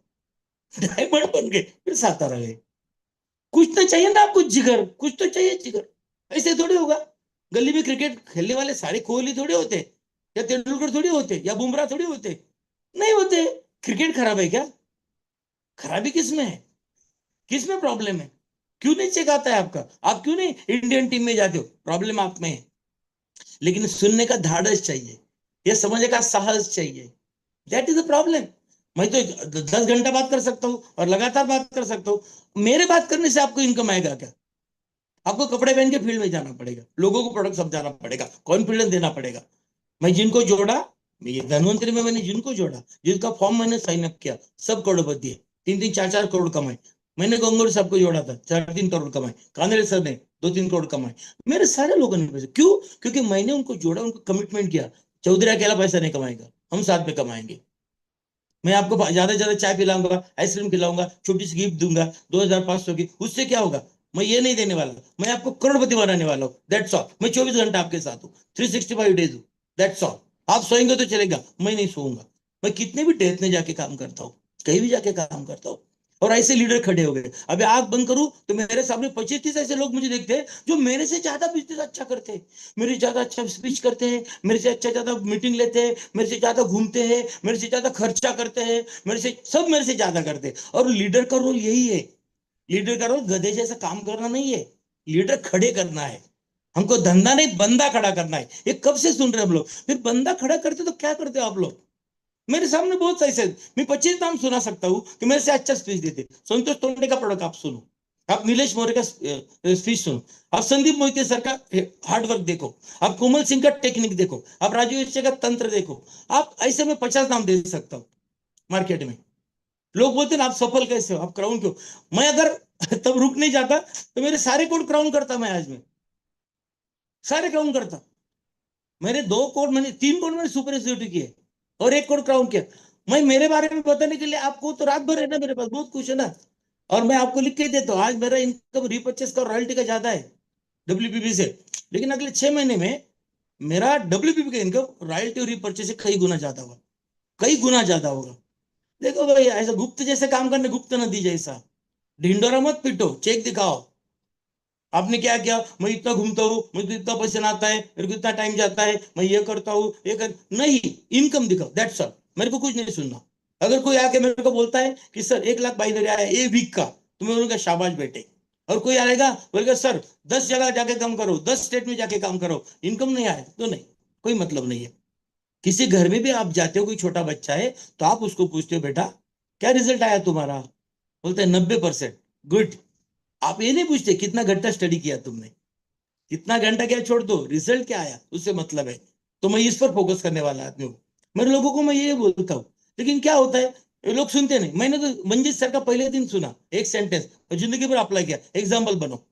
डायमंड बन गए फिर सातारा गए। कुछ तो चाहिए ना आपको, जिगर, कुछ तो चाहिए जिगर। ऐसे थोड़ी होगा। गली में क्रिकेट खेलने वाले सारे कोहली थोड़ी होते, या तेंदुलकर थोड़ी होते, या बुमराह थोड़ी होते, नहीं होते। क्रिकेट खराब है क्या? खराबी किसमें है? किसमें प्रॉब्लम है? क्यों नहीं चेक आता है आपका? आप क्यों नहीं इंडियन टीम में जाते हो? प्रॉब्लम आप में है। लेकिन सुनने का धाड़स चाहिए, यह समझने का साहस चाहिए। That is the problem. मैं तो 10 घंटा बात कर सकता हूँ और लगातार बात कर सकता हूँ। मेरे बात करने से आपको इनकम आएगा क्या? आपको कपड़े पहन के फील्ड में जाना पड़ेगा, लोगों को प्रोडक्ट समझाना पड़ेगा, कॉन्फिडेंस देना पड़ेगा। मैं जिनको जोड़ा, ये धनवंतरी में मैंने जिनको जोड़ा, जिनका फॉर्म मैंने साइन अप किया, सब करोड़पति है। 3-3, 4-4 करोड़ कमाए। मैंने गंगोर साहब को जोड़ा था, 4-3 करोड़ कमाए। कांदड़े सर ने 2-3 करोड़ कमाए। मेरे सारे लोगों ने पैसे, क्यों? क्योंकि मैंने उनको जोड़ा, उनको कमिटमेंट किया। चौधरी अकेला पैसा नहीं कमाएगा, हम साथ में कमाएंगे। मैं आपको ज्यादा से ज्यादा चाय पिलाऊंगा, आइसक्रीम खिलाऊंगा, छोटी सी गिफ्ट दूंगा 2500 की, उससे क्या होगा? मैं ये नहीं देने वाला, मैं आपको करोड़पति बनाने वाला हूँ, दैट्स ऑल। मैं 24 घंटा आपके साथ हूँ, 365 डेज हूँ, दैट्स ऑल। आप सोएंगे तो चलेगा, मैं नहीं सोऊंगा। मैं कितने भी डेथ में जाके काम करता हूँ, कहीं भी जाके काम करता हूँ। और ऐसे लीडर खड़े हो गए। अभी आंख बंद करूं तो मेरे सामने 25-30 ऐसे लोग मुझे देखते हैं जो मेरे से ज्यादा बिजनेस अच्छा करते हैं, मेरे से ज्यादा अच्छा स्पीच करते हैं, मेरे से अच्छा ज्यादा मीटिंग लेते हैं, मेरे से ज्यादा घूमते हैं, मेरे से ज्यादा खर्चा करते हैं, मेरे से सब मेरे से ज्यादा करते हैं। और लीडर का रोल यही है। लीडर का रोल गधे जैसा काम करना नहीं है, लीडर खड़े करना है। हमको धंधा नहीं, बंदा खड़ा करना है। ये कब से सुन रहे हम लोग? फिर बंदा खड़ा करते तो क्या करते हो आप लोग? मेरे सामने बहुत ऐसे, मैं 25 नाम सुना सकता हूँ कि मेरे से अच्छा स्पीच देते। संतोष तोंडे का प्रोडक्ट आप सुनो, आप नीलेश मौर्य का स्पीच सुनो, आप संदीप मोहिते सर का हार्डवर्क देखो, आप कोमल सिंह का टेक्निक देखो, आप राजू एस का तंत्र देखो। आप ऐसे में 50 नाम दे सकता हूँ मार्केट में। लोग बोलते हैं आप सफल कैसे हो, आप क्राउन क्यों? मैं अगर तब रुक नहीं जाता तो मेरे सारे कोड क्राउन करता। मैं आज में सारे क्राउन करता। मैंने 2 कोड, मैंने 3 कोड मैंने सुपर एग्जीक्यूटिव किए और 1 कोड क्राउन किया। मैं मेरे बारे में बताने के लिए आपको तो रात भर है ना, मेरे पास बहुत कुछ है ना। और मैं आपको लिख के देता हूँ, आज मेरा इनकम रीपर्चेस का रॉयल्टी का ज्यादा है डब्ल्यूपीपी से। लेकिन अगले 6 महीने में मेरा डब्ल्यूपीपी का इनकम रॉयल्टी और रीपर्चेस से कई गुना ज्यादा होगा, कई गुना ज्यादा होगा। देखो भाई, ऐसा गुप्त जैसे काम करने, गुप्त नदी जैसा ढिंडोरा मत पिटो, चेक दिखाओ। आपने क्या किया? मैं इतना घूमता हूँ, मुझे इतना पसीना आता है, मेरे को इतना टाइम जाता है, मैं ये करता हूँ, ये कर नहीं, इनकम दिखाओ, दैट्स ऑल। मेरे को कुछ नहीं सुनना। अगर कोई आके मेरे को बोलता है कि सर 1 लाख बाइनरी आया ए वीक का, तो मैं बोलूंगा शाबाश बेटे। और कोई आएगा बोलेगा सर 10 जगह जाके काम करो, 10 स्टेट में जाके काम करो, इनकम नहीं आए तो नहीं, कोई मतलब नहीं है। किसी घर में भी आप जाते हो, कोई छोटा बच्चा है तो आप उसको पूछते हो बेटा क्या रिजल्ट आया तुम्हारा? बोलते हैं 90%। गुड। आप ये नहीं पूछते कितना घंटा स्टडी किया तुमने, कितना घंटा क्या, छोड़ दो, रिजल्ट क्या आया उससे मतलब है। तो मैं इस पर फोकस करने वाला आदमी हूँ। मेरे लोगों को मैं ये बोलता हूँ। लेकिन क्या होता है, ये लोग सुनते नहीं। मैंने तो मंजीत सर का पहले दिन सुना एक सेंटेंस और जिंदगी भर अप्लाई किया, एग्जाम्पल बनो।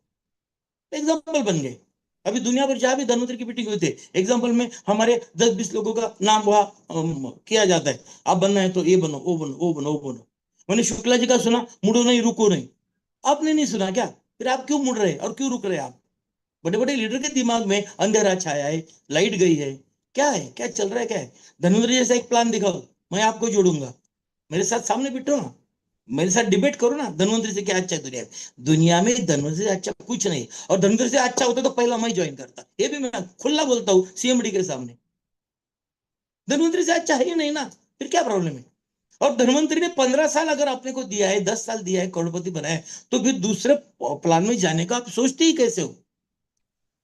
एग्जाम्पल बन गए। अभी दुनिया भर जहां भी धन्वंतरि की मीटिंग होती है, एग्जाम्पल में हमारे 10-20 लोगों का नाम वहां किया जाता है। आप बनना है तो ये बनो, वो बनो, वो बनो, वो बनो। मैंने शुक्ला जी का सुना, मुड़ो नहीं, रुको नहीं। आपने नहीं सुना क्या? फिर आप क्यों मुड़ रहे और क्यों रुक रहे? आप बड़े बड़े लीडर के दिमाग में अंधेरा छाया है, लाइट गई है, क्या चल रहा है, क्या है? धन्वंतरि जैसा एक प्लान दिखाओ, मैं आपको जोड़ूंगा। मेरे साथ सामने बैठो ना, मेरे साथ डिबेट करो ना। धन्वंतरि से क्या अच्छा है दुनिया में? दुनिया में धन्वंतरि से अच्छा कुछ नहीं। और धन्वंतरि से अच्छा होता तो पहला मैं ज्वाइन करता, ये भी मैं खुला बोलता हूँ सीएमडी के सामने। धन्वंतरि से अच्छा है ही नहीं ना, फिर क्या प्रॉब्लम है? और धन्वंतरि ने 15 साल अगर आपने को दिया है, 10 साल दिया है, करोड़पति बनाया है, तो फिर दूसरे प्लान में जाने का आप सोचते ही कैसे हो?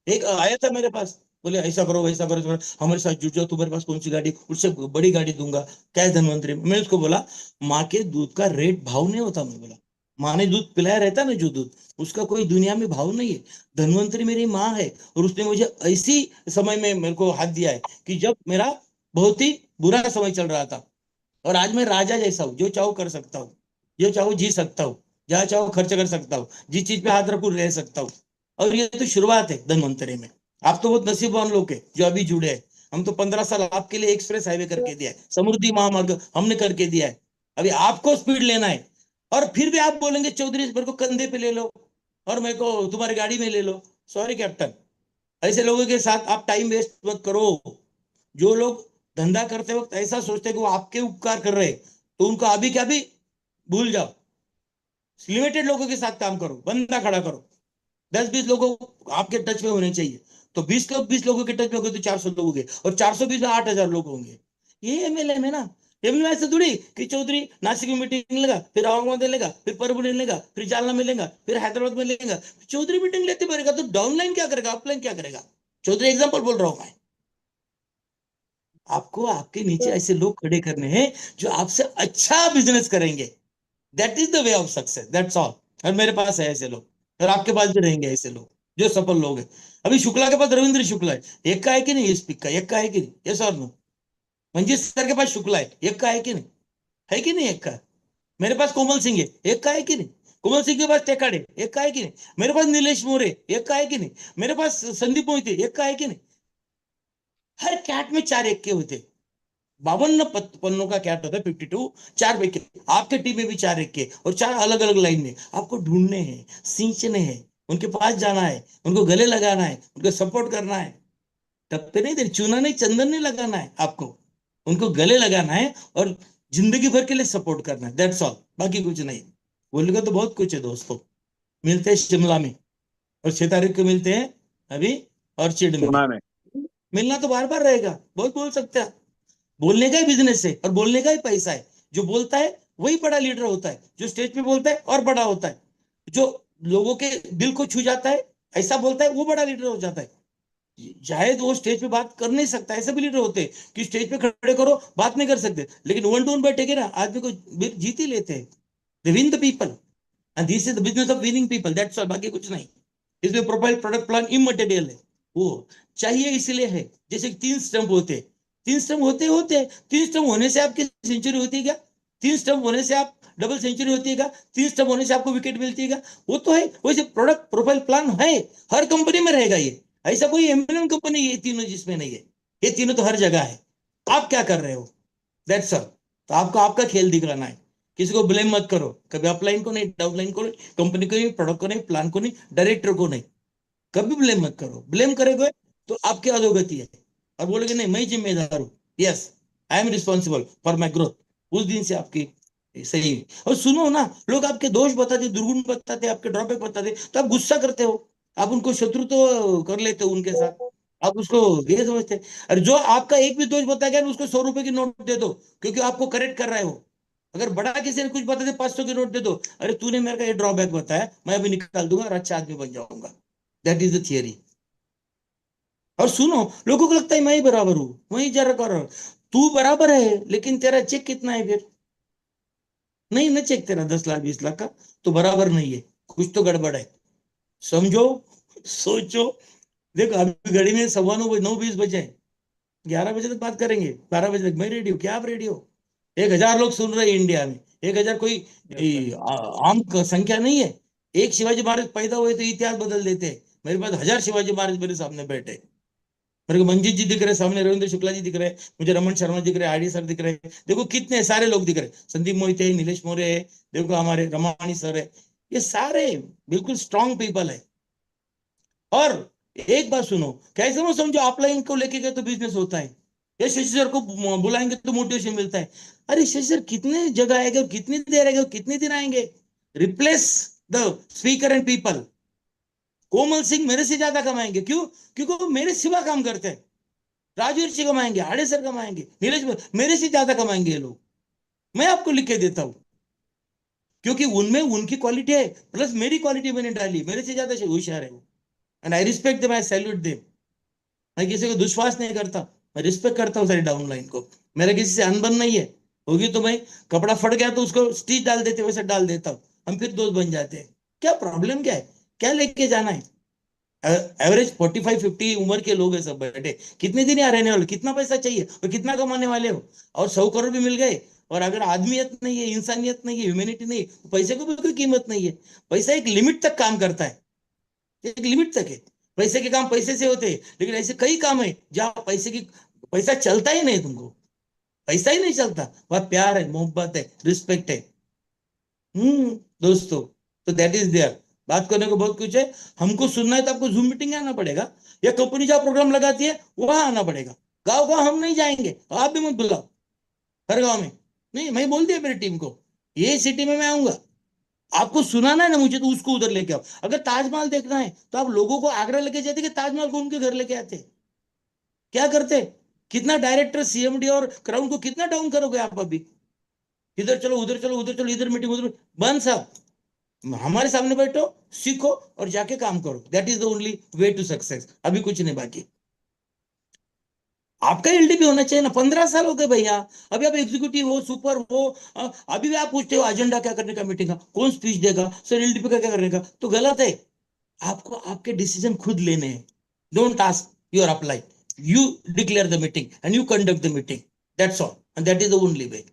एक आया था मेरे पास, बोले ऐसा करो, वैसा करो, हमारे साथ जुड़ जाओ, तुम्हारे पास कौन सी गाड़ी, उससे बड़ी गाड़ी दूंगा। क्या है धन्वंतरि? मैं उसको बोला, माँ के दूध का रेट भाव नहीं होता। मैं बोला, माँ ने दूध पिलाया रहता ना, जो दूध, उसका कोई दुनिया में भाव नहीं है। धन्वंतरि मेरी माँ है, और उसने मुझे ऐसी समय में मेरे को हाथ दिया है कि जब मेरा बहुत ही बुरा समय चल रहा था। और आज मैं राजा जैसा हूँ, जो चाहो कर सकता हूँ, जो चाहो जी सकता हूँ, जहाँ चाहो खर्च कर सकता हूँ, जिस चीज पे हाथ रखूं रह सकता हूँ। और ये तो शुरुआत है धन्वंतरि में। आप तो बहुत नसीबवान लोग हैं जो अभी जुड़े हैं। हम तो 15 साल आपके लिए एक्सप्रेस हाईवे करके दिया है, समृद्धि महामार्ग हमने करके दिया है। अभी आपको स्पीड लेना है। और फिर भी आप बोलेंगे चौधरी मेरे को कंधे पे ले लो और मेरे को तुम्हारी गाड़ी में ले लो। सॉरी कैप्टन, ऐसे लोगों के साथ आप टाइम वेस्ट मत करो। जो लोग धंधा करते वक्त ऐसा सोचते हैं कि वो आपके उपकार कर रहे हैं, तो उनको अभी क्या भी भूल जाओ। लिमिटेड लोगों के साथ काम करो, बंदा खड़ा करो। 10-20 लोगों आपके टच में होने चाहिए। तो 20 लोगों के टच में होंगे तो 400 लोग होंगे, और 420 में 8,000 लोग होंगे। ये एमएलए में ना। एमएलए में ऐसे थोड़ी कि चौधरी नासिक में मीटिंग लेगा, फिर औरंगाबाद में लेगा, फिर परभणी में लेगा, फिर जालना में लेगा, फिर हैदराबाद में लेगा। चौधरी मीटिंग लेते बढ़ेगा तो डाउनलाइन क्या करेगा, अपलाइन क्या करेगा? चौधरी एग्जाम्पल बोल रहा हूं मैं। आपको आपके नीचे ऐसे लोग खड़े करने हैं जो आपसे अच्छा बिजनेस करेंगे। That is the way of success, that's all. और मेरे पास है ऐसे लोग, और आपके पास भी रहेंगे ऐसे लोग जो सफल लोग हैं। अभी शुक्ला के पास रविंद्र शुक्ला है, एक का है कि नहीं? स्पीक का एक का है कि नहीं? यस और नो? मंजीत सर के पास शुक्ला है, एक का है कि नहीं? है कि नहीं? एक का है। मेरे पास कोमल सिंह है, एक का है कि नहीं? कोमल सिंह के पास टेकाड़े, एक का है कि नहीं? मेरे पास नीलेश मोरे, एक का है कि नहीं? मेरे पास संदीप मोहिते, एक का है कि नहीं? हर कैट में 4 एक के होते। 52 पन्नों का कैट होता है, 52, 4 विकेट के। आपके टीम में भी 4 एक के, और 4 अलग अलग लाइन में आपको ढूंढने हैं, सींचने हैं, उनके पास जाना है, उनको गले लगाना है, उनको सपोर्ट करना है। टप्पे नहीं देने, चूना नहीं, चंदन नहीं लगाना है आपको, उनको गले लगाना है और जिंदगी भर के लिए सपोर्ट करना है। दैट्स ऑल, बाकी कुछ नहीं। बोलेगा तो बहुत कुछ है दोस्तों। मिलते हैं शिमला में, और 6 तारीख को मिलते हैं अभी ऑर्चिड में। पुणे में। मिलना तो बार बार रहेगा, बहुत बोल सकते हैं। बोलने का ही बिजनेस है और बोलने का ही पैसा है। जो बोलता है वही बड़ा लीडर होता है, जो स्टेज पे बोलता है और बड़ा होता है, जो लोगों के दिल को छू जाता है, ऐसा बोलता है, वो बड़ा लीडर हो जाता है। शायद वो स्टेज पे बात कर नहीं सकता, ऐसे भी लीडर होते हैं कि स्टेज पे खड़े करो बात नहीं कर सकते, लेकिन वन टू वन बैठेगे ना, आदमी को जीत ही लेते हैं। They win the people, and this is the business of winning people, that's all, बाकी कुछ नहीं। इसमें प्रोफाइल प्रोडक्ट प्लान इमटेरियल है, वो चाहिए इसलिए है। जैसे 3 स्टंप होते, 3 स्टंप होते 3 स्टंप होने से आपकी सेंचुरी होती है क्या? 3 स्टंप होने से आप डबल सेंचुरी होती है क्या? 3 स्टंप होने से आपको विकेट मिलती है क्या? वो तो है। वैसे प्रोडक्ट प्रोफाइल प्लान है, हर कंपनी में रहेगा ये। ऐसा कोई एमएनएम कंपनी ये तीनों जिसमें नहीं है, ये तीनों तो हर जगह है। आप क्या कर रहे हो? That's all. तो आपको आपका खेल दिखाना है। किसी को ब्लेम मत करो, कभी अपलाइन को नहीं, डाउनलाइन को नहीं, कंपनी को नहीं, प्रोडक्ट को नहीं, प्लान को नहीं, डायरेक्टर को नहीं। कभी ब्लेम मत करो। ब्लेम करेंगे तो आपकी अधोगति है, और बोलोगे नहीं मैं जिम्मेदार हूं, yes I am responsible for my growth, उस दिन से आपकी सही है। और सुनो ना, लोग आपके दोष बताते, दुर्गुण बताते, आपके ड्रॉबैक बताते, तो आप गुस्सा करते हो, आप उनको शत्रु तो कर लेते हो उनके साथ, आप उसको ये समझते हैं। अरे जो आपका एक भी दोष बताया गया, उसको 100 रुपए की नोट दे दो, क्योंकि आपको करेक्ट कर रहा है वो। अगर बड़ा किसी ने कुछ बता दे, 500 की नोट दे दो, अरे तूने मेरे का ये ड्रॉबैक बताया, मैं अभी निकाल दूंगा और अच्छा आदमी बन जाऊंगा। That is the theory. और सुनो, लोगों को लगता है मैं ही बराबर हूं, मैं ही जरा कर रहा हूं। तू बराबर है, लेकिन तेरा चेक कितना है फिर? नहीं ना, चेक तेरा 10 लाख 20 लाख का, तो बराबर नहीं है, कुछ तो गड़बड़ है। समझो, सोचो। देखो अभी घड़ी में 9:20 बजे हैं। 11 बजे तक बात करेंगे, 12 बजे तक मैं रेडी हूँ, क्या आप रेडी हो? 1,000 लोग सुन रहे हैं इंडिया में, 1,000 कोई आम संख्या नहीं है। एक शिवाजी महाराज पैदा हुए तो इतिहास बदल देते हैं, मेरे पास 1000 शिवाजी महाराज मेरे सामने बैठे। मेरे को मंजीत जी दिख रहे सामने, रविंद्र शुक्ला जी दिख रहे, मुझे रमन शर्मा दिख रहे, आरडी सर दिख रहे, देखो कितने सारे लोग दिख रहे, संदीप मोहिते है, नीलेश मोरे है, देखो हमारे रमानी सर है, ये सारे बिल्कुल स्ट्रांग पीपल है। और एक बात सुनो, कैसे मत समझो अपलाइन को लेके गए तो बिजनेस होता है, या शशि सर को बुलाएंगे तो मोटिवेशन मिलता है। अरे शशि सर कितने जगह आएंगे और कितनी देर आएंगे और कितने दिन आएंगे? Replace the speaker and people. Komal Singh मेरे से ज्यादा कमाएंगे, क्यों? क्योंकि वो मेरे सिवा काम करते हैं। राजवीर सिंह कमाएंगे, आड़े सर कमाएंगे, नीरज मेरे से ज्यादा कमाएंगे ये लोग, मैं आपको लिख के देता हूं, क्योंकि उनमें उनकी क्वालिटी है, प्लस मेरी क्वालिटी मैंने डाली, मेरे से ज्यादा होशियार है वो। And I respect them, I salute them. मैं किसी को दुश्वास नहीं करता, मैं रिस्पेक्ट करता हूँ सारी डाउनलाइन को। मेरा किसी से अनबन नहीं है, होगी तो मैं कपड़ा फट गया तो उसको स्टिच डाल देते वैसे डाल देता हूँ, हम फिर दोस्त बन जाते हैं। क्या प्रॉब्लम क्या है? क्या लेके जाना है? एवरेज 45-50 उम्र के लोग हैं सब बैठे, कितने दिन यहाँ रहने वाले, कितना पैसा चाहिए और कितना कमाने वाले हो? और 100 करोड़ भी मिल गए, और अगर आदमियत नहीं है, इंसानियत नहीं है, ह्यूमैनिटी नहीं है, तो पैसे को भी कोई कीमत नहीं है। पैसा एक लिमिट तक काम करता है, एक लिमिट तक है। पैसे के काम पैसे से होते हैं, लेकिन ऐसे कई काम है जहां पैसा चलता ही नहीं, तुमको पैसा ही नहीं चलता, वह प्यार है, मोहब्बत है, रिस्पेक्ट है। दोस्तों, तो दैट इज देयर। बात करने को बहुत कुछ है, हमको सुनना है तो आपको जूम मीटिंग आना पड़ेगा, या कंपनी जहां प्रोग्राम लगाती है वहां आना पड़ेगा। गाँव गाँव हम नहीं जाएंगे, आप भी मत बुलाओ हर गाँव में। नहीं, मैं बोल दिया मेरी टीम को, ये सिटी में मैं आऊंगा, आपको सुनाना है ना मुझे, तो उसको उधर लेके आओ। अगर ताजमहल देखना है तो आप लोगों को आगरा लेके जाते कि ताजमहल को उनके घर लेके आते? क्या करते? कितना डायरेक्टर, सीएमडी और क्राउन को कितना डाउन करोगे आप अभी? इधर चलो, उधर चलो, उधर चलो, इधर मीटिंग, उधर बंद साहब। हमारे सामने बैठो, सीखो और जाके काम करो, that is the only way to success. अभी कुछ नहीं बाकी। आपका एलडीपी होना चाहिए ना। 15 साल हो गए भैया, अभी आप एग्जीक्यूटिव हो, सुपर हो, अभी भी आप पूछते हो एजेंडा क्या करने का, मीटिंग का कौन स्पीच देगा, सर एलडीपी का क्या करने का, तो गलत है। आपको आपके डिसीजन खुद लेने हैं। Don't ask your apply, you declare the meeting and you conduct the meeting, that's all, and that is the only वे।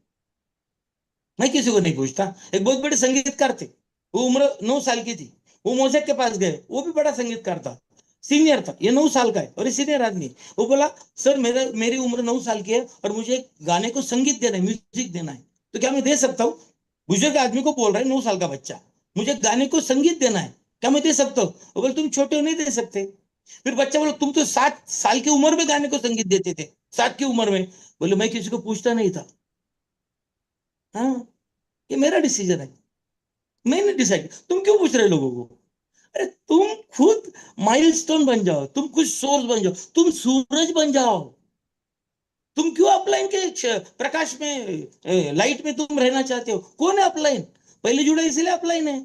मैं किसी को नहीं पूछता। एक बहुत बड़े संगीतकार थे, वो उम्र 9 साल की थी, वो मोजेक के पास गए, वो भी बड़ा संगीतकार था, सीनियर था, ये 9 साल का है और ये सीनियर आदमी। वो बोला सर मेरी उम्र 9 साल की है और मुझे एक गाने को संगीत देना है, म्यूजिक देना है, तो क्या मैं दे सकता हूँ? बुजुर्ग आदमी को बोल रहा है, 9 साल का बच्चा, मुझे गाने को संगीत देना है, क्या मैं दे सकता हूँ? वो बोले तुम छोटे हो, नहीं दे सकते। फिर बच्चा बोला तुम तो 7 साल की उम्र में गाने को संगीत देते थे, 7 की उम्र में। बोले मैं किसी को पूछता नहीं था। हाँ, ये मेरा डिसीजन है, मैंने डिसाइड, तुम क्यों पूछ रहे हो लोगों को? अरे तुम खुद माइलस्टोन बन जाओ, तुम कुछ सोर्स बन जाओ, तुम सूरज बन जाओ। तुम क्यों अपलाइन के प्रकाश में, लाइट में तुम रहना चाहते हो? कौन है अपलाइन? पहले जुड़ा इसलिए अपलाइन है।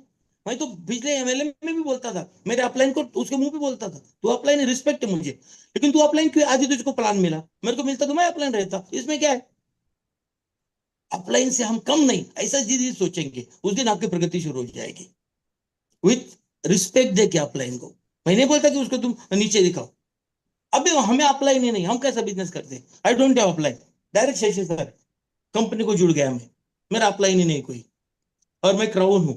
मैं तो पिछले एमएलए में भी बोलता था, मेरे अपलाइन को उसके मुंह पे बोलता था, तू अपलाइन है, रिस्पेक्ट है मुझे, लेकिन तू अपलाइन क्यों? आदि तुझको प्लान मिला, मेरे को मिलता तो मैं अपलाइन रहता, इसमें क्या है? अपलाइन से हम कम नहीं, ऐसा चीज सोचेंगे, उस दिन आपकी प्रगति शुरू हो जाएगी। विथ रिस्पेक्ट दे के अपलाइन को। मैं नहीं बोलता कि उसको तुम नीचे दिखाओ, अभी हमें अपलाइन ही नहीं, हम कैसा बिजनेस करते हैं? I don't have upline, direct Shashi sir company को जुड़ गया मैं, मेरा अपलाइन ही नहीं कोई, और मैं क्राउन हूं,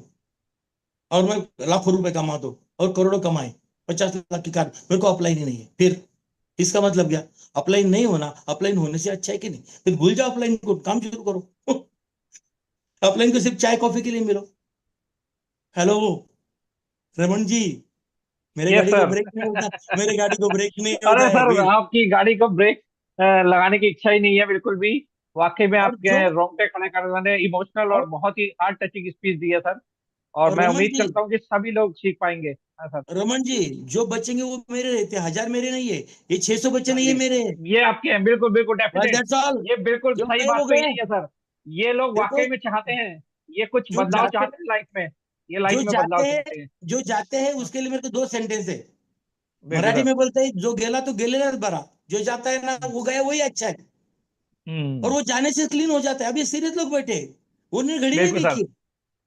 और मैं लाखों रुपए कमा दो और करोड़ों कमाए, 50 लाख की कार, मेरे को अपलाइन ही नहीं है। फिर इसका मतलब क्या? अपलाइन नहीं होना, अपलाइन होने से अच्छा है कि नहीं? फिर भूल जाओ अपलाइन को, काम शुरू करो। अपलाइन को सिर्फ चाय कॉफी के लिए मिलो। हेलो रमन जी, मेरे यस गाड़ी को सर। ब्रेक नहीं होता, मेरे गाड़ी को ब्रेक नहीं अरे होता है सर, अभी। आपकी गाड़ी को ब्रेक लगाने की इच्छा ही नहीं है बिल्कुल भी। वाकई में और आपके जो रोंगटे खड़े कर देने, इमोशनल और और, बहुत ही हार्ट टचिंग स्पीच दी है सर। और और मैं रमन उम्मीद जी, करता हूँ कि सभी लोग सीख पाएंगे। हाँ सर। रमन जी, जो बचेंगे वो मेरे रहते हैं, 1000 मेरे नहीं है, ये 600 बच्चे हाँ नहीं है जी, मेरे। ये आपके हैं, बिल्कुल बिल्कुल बस डेफिनेट। That's all. ये बिल्कुल जो सही गए बात वो कही गए। है सर। ये लोग देखो, वाकई में चाहते हैं, ये कुछ जो बदलाव जाते चाहते हैं लाइफ में, ये लाइफ जो में जाते बदलाव हैं चाहते हैं। जो जाते हैं हाँ, उसके लिए मेरे को 2 सेंटेंस है। बिल्कुल मराठी सर। में बोलते हैं जो गेला तो गेलेलाच बरा, जो जाता है ना वो गया वही अच्छा है, और हम्म। वो जाने से क्लीन हो जाता है। अभी सीरियस लोग बैठे हैं, उन्होंने घड़ी नहीं बिल्कुल सर। देखी,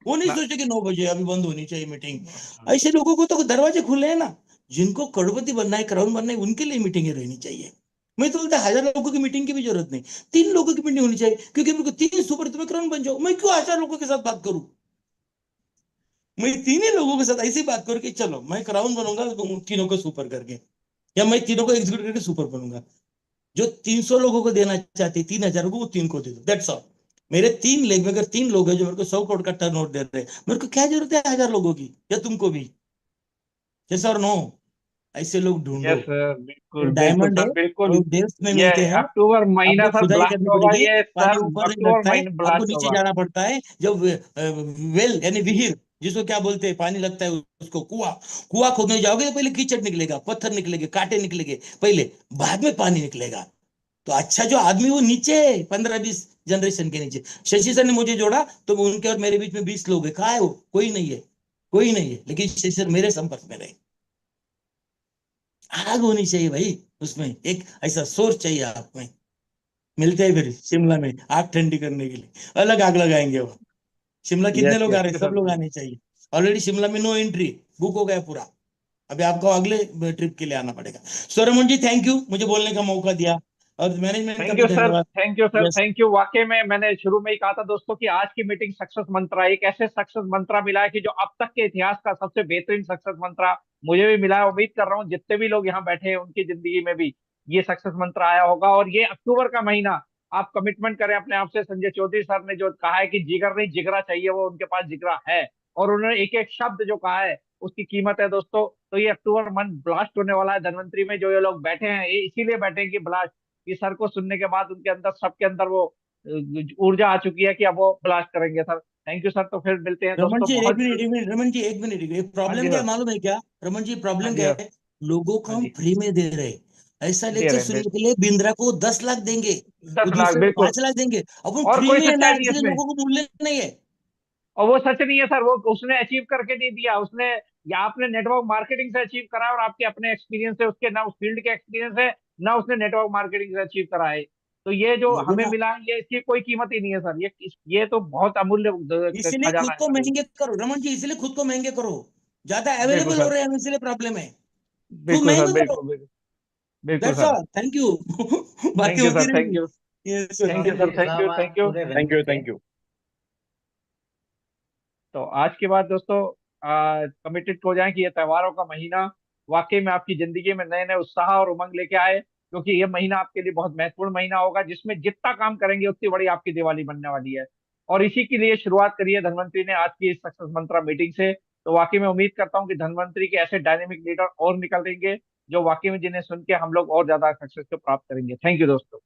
वो नहीं ना। सोचते कि 9 बजे अभी बंद होनी चाहिए मीटिंग। ऐसे लोगों को तो दरवाजे खुले हैं ना, जिनको करोड़पति बनना है, क्राउन बनना है, उनके लिए मीटिंगें रहनी चाहिए। मैं तो बोलता 1000 लोगों की मीटिंग की भी जरूरत नहीं, 3 लोगों की मीटिंग होनी चाहिए, क्योंकि मेरे को 3 सुपर तुम्हें क्राउन बन जाओ, मैं क्यों 1000 लोगों के साथ बात करूं? मैं तीन ही लोगों के साथ ऐसी बात करूँ कि चलो मैं क्राउन बनूंगा उन तीनों को सुपर करके, या मैं तीनों को एग्जीक्यूट करके सुपर बनूंगा। जो 300 लोगों को देना चाहते 3,000 को, वो 3 को दे दो, दैट्स ऑल। मेरे 3 लेग में अगर 3 लोग हैं जो मेरे को 100 करोड़ का टर्नओवर दे रहे हैं, मेरे को क्या जरूरत है 1000 लोगों की, या तुमको भी? यस और नो? ऐसे लोग ढूंढो। यस सर, ये बिल्कुल बिल्कुल डायमंड है, सर, बिल्कुल। वो डेप्थ में ये मिलते हैं। अक्टूबर महीना आपको सर खुदाई ब्लास्ट करनी होगा, पड़ेगी, ये पानी सर ऊपर नहीं अक्टूबर लगता है, महीने आपको ब्लास्ट नीचे होगा। जाना पड़ता है। जब वेल यानी विहिर, जिसको क्या बोलते हैं, पानी लगता है उसको, कुआं। कुआं खोदने जाओगे तो पहले कीचड़ निकलेगा, पत्थर निकलेंगे, कांटे निकलेंगे पहले, बाद में पानी निकलेगा। तो अच्छा जो आदमी वो नीचे है, 15-20 जनरेशन के नीचे। शशि सर ने मुझे जोड़ा, तो उनके और मेरे बीच में 20 लोग है। कहाँ है वो? कोई नहीं है, कोई नहीं है। लेकिन शशि सर मेरे संपर्क में रहे। आग होनी चाहिए भाई उसमें, एक ऐसा सोर्स चाहिए आप में। मिलते हैं फिर शिमला में आग ठंडी करने के लिए, अलग आग लगाएंगे वो। शिमला कितने यस लोग आ यस रहे हैं? सब लोग सर। आने चाहिए। ऑलरेडी शिमला में नो एंट्री बुक हो गया पूरा। अभी आपको अगले ट्रिप के लिए आना पड़ेगा। सो रमन जी, थैंक यू मुझे बोलने का मौका दिया, और मैनेजमेंट का थैंक भी यू सर, धन्यवाद। Thank you sir, yes. Thank you. वाकई में मैंने शुरू में ही कहा था दोस्तों कि आज की मीटिंग सक्सेस मंत्रा, एक ऐसे सक्सेस मंत्रा मिला है कि जो अब तक के इतिहास का सबसे बेहतरीन सक्सेस मंत्रा मुझे भी मिला है। उम्मीद कर रहा हूँ जितने भी लोग यहाँ बैठे हैं उनकी जिंदगी में भी ये सक्सेस मंत्र आया होगा। और ये अक्टूबर का महीना आप कमिटमेंट करें अपने आप से। संजय चौधरी सर ने जो कहा है कि जिगर नहीं जिगरा चाहिए, वो उनके पास जिगरा है। और उन्होंने एक एक शब्द जो कहा है उसकी कीमत है दोस्तों। तो ये अक्टूबर मंथ ब्लास्ट होने वाला है धनवंतरी में। जो ये लोग बैठे हैं ये इसीलिए बैठे हैं कि ब्लास्ट, कि सर को सुनने के बाद उनके अंदर, सबके अंदर वो ऊर्जा आ चुकी है कि अब वो ब्लास्ट करेंगे सर। Thank you sir. तो फिर मिलते हैं रमन दोस्तों जी एक बहुत मिनट, जल्द। एक मिनट रमन जी, एक मिनट, एक हाँ प्रॉब्लम जी क्या है सर। मालूम है क्या रमन जी? हाँ प्रॉब्लम जी क्या सर। है? लोगों को हाँ हम जी। फ्री में दे रहे हैं। ऐसा दे लेक्चर रहे हैं सुनने के लिए बिंद्रा को 10 लाख देंगे, दस वो लाख दूसरे को बिल्कुल। 5 लाख देंगे, अपन और फ्री कोई में है ना, सच्चाई नहीं है इसलिए इसमें। लोगों को मूल्य नहीं है। और वो सच नहीं है सर, वो उसने अचीव करके नहीं दिया उसने, या आपने नेटवर्क मार्केटिंग से अचीव करा है, और आपके अपने एक्सपीरियंस से, उसके ना उस फील्ड के एक्सपीरियंस है, ना उसने नेटवर्क मार्केटिंग से अचीव करा है। तो ये जो लोगों हमें ना, मिला है, ये इसकी कोई कीमत ही नहीं है सर। ये तो बहुत अमूल्य इसलिए खजाना खुद है को सर ये। महंगे करो रमन जी, इसलिए खुद को महंगे करो। ज्यादा बिल्कुल अवेलेबल हो सर, रहे हैं हम, इसलिए प्रॉब्लम है। खूब बिल्कुल सर, महंगे करो। बिल्कुल बिल्कुल। बिल्कुल that's sir. All, thank you. बातें थैंक यू होती सर, थैंक रहेंगी। You. Yes thank sir. You sir, Chaudhary thank you, साहब आप थैंक यू। पूरे थैंक वेन्यू यू, पे। Thank you. तो आज के बाद दोस्तों कमिटेड हो जाएं कि ये त्योहारों का महीना वाकई में आपकी जिंदगी में नए नए उत्साह और उमंग लेके आए। क्योंकि ये महीना आपके लिए बहुत महत्वपूर्ण महीना होगा, जिसमें जितना काम करेंगे उतनी बड़ी आपकी दिवाली बनने वाली है। और इसी के लिए शुरुआत करी है धनवंतरी ने आज की इस सक्सेस मंत्रा मीटिंग से। तो वाकई में उम्मीद करता हूँ कि धनवंतरी के ऐसे डायनेमिक लीडर और निकलेंगे, जो वाकई में जिन्हें सुन के हम लोग और ज्यादा सक्सेस को प्राप्त करेंगे। थैंक यू दोस्तों।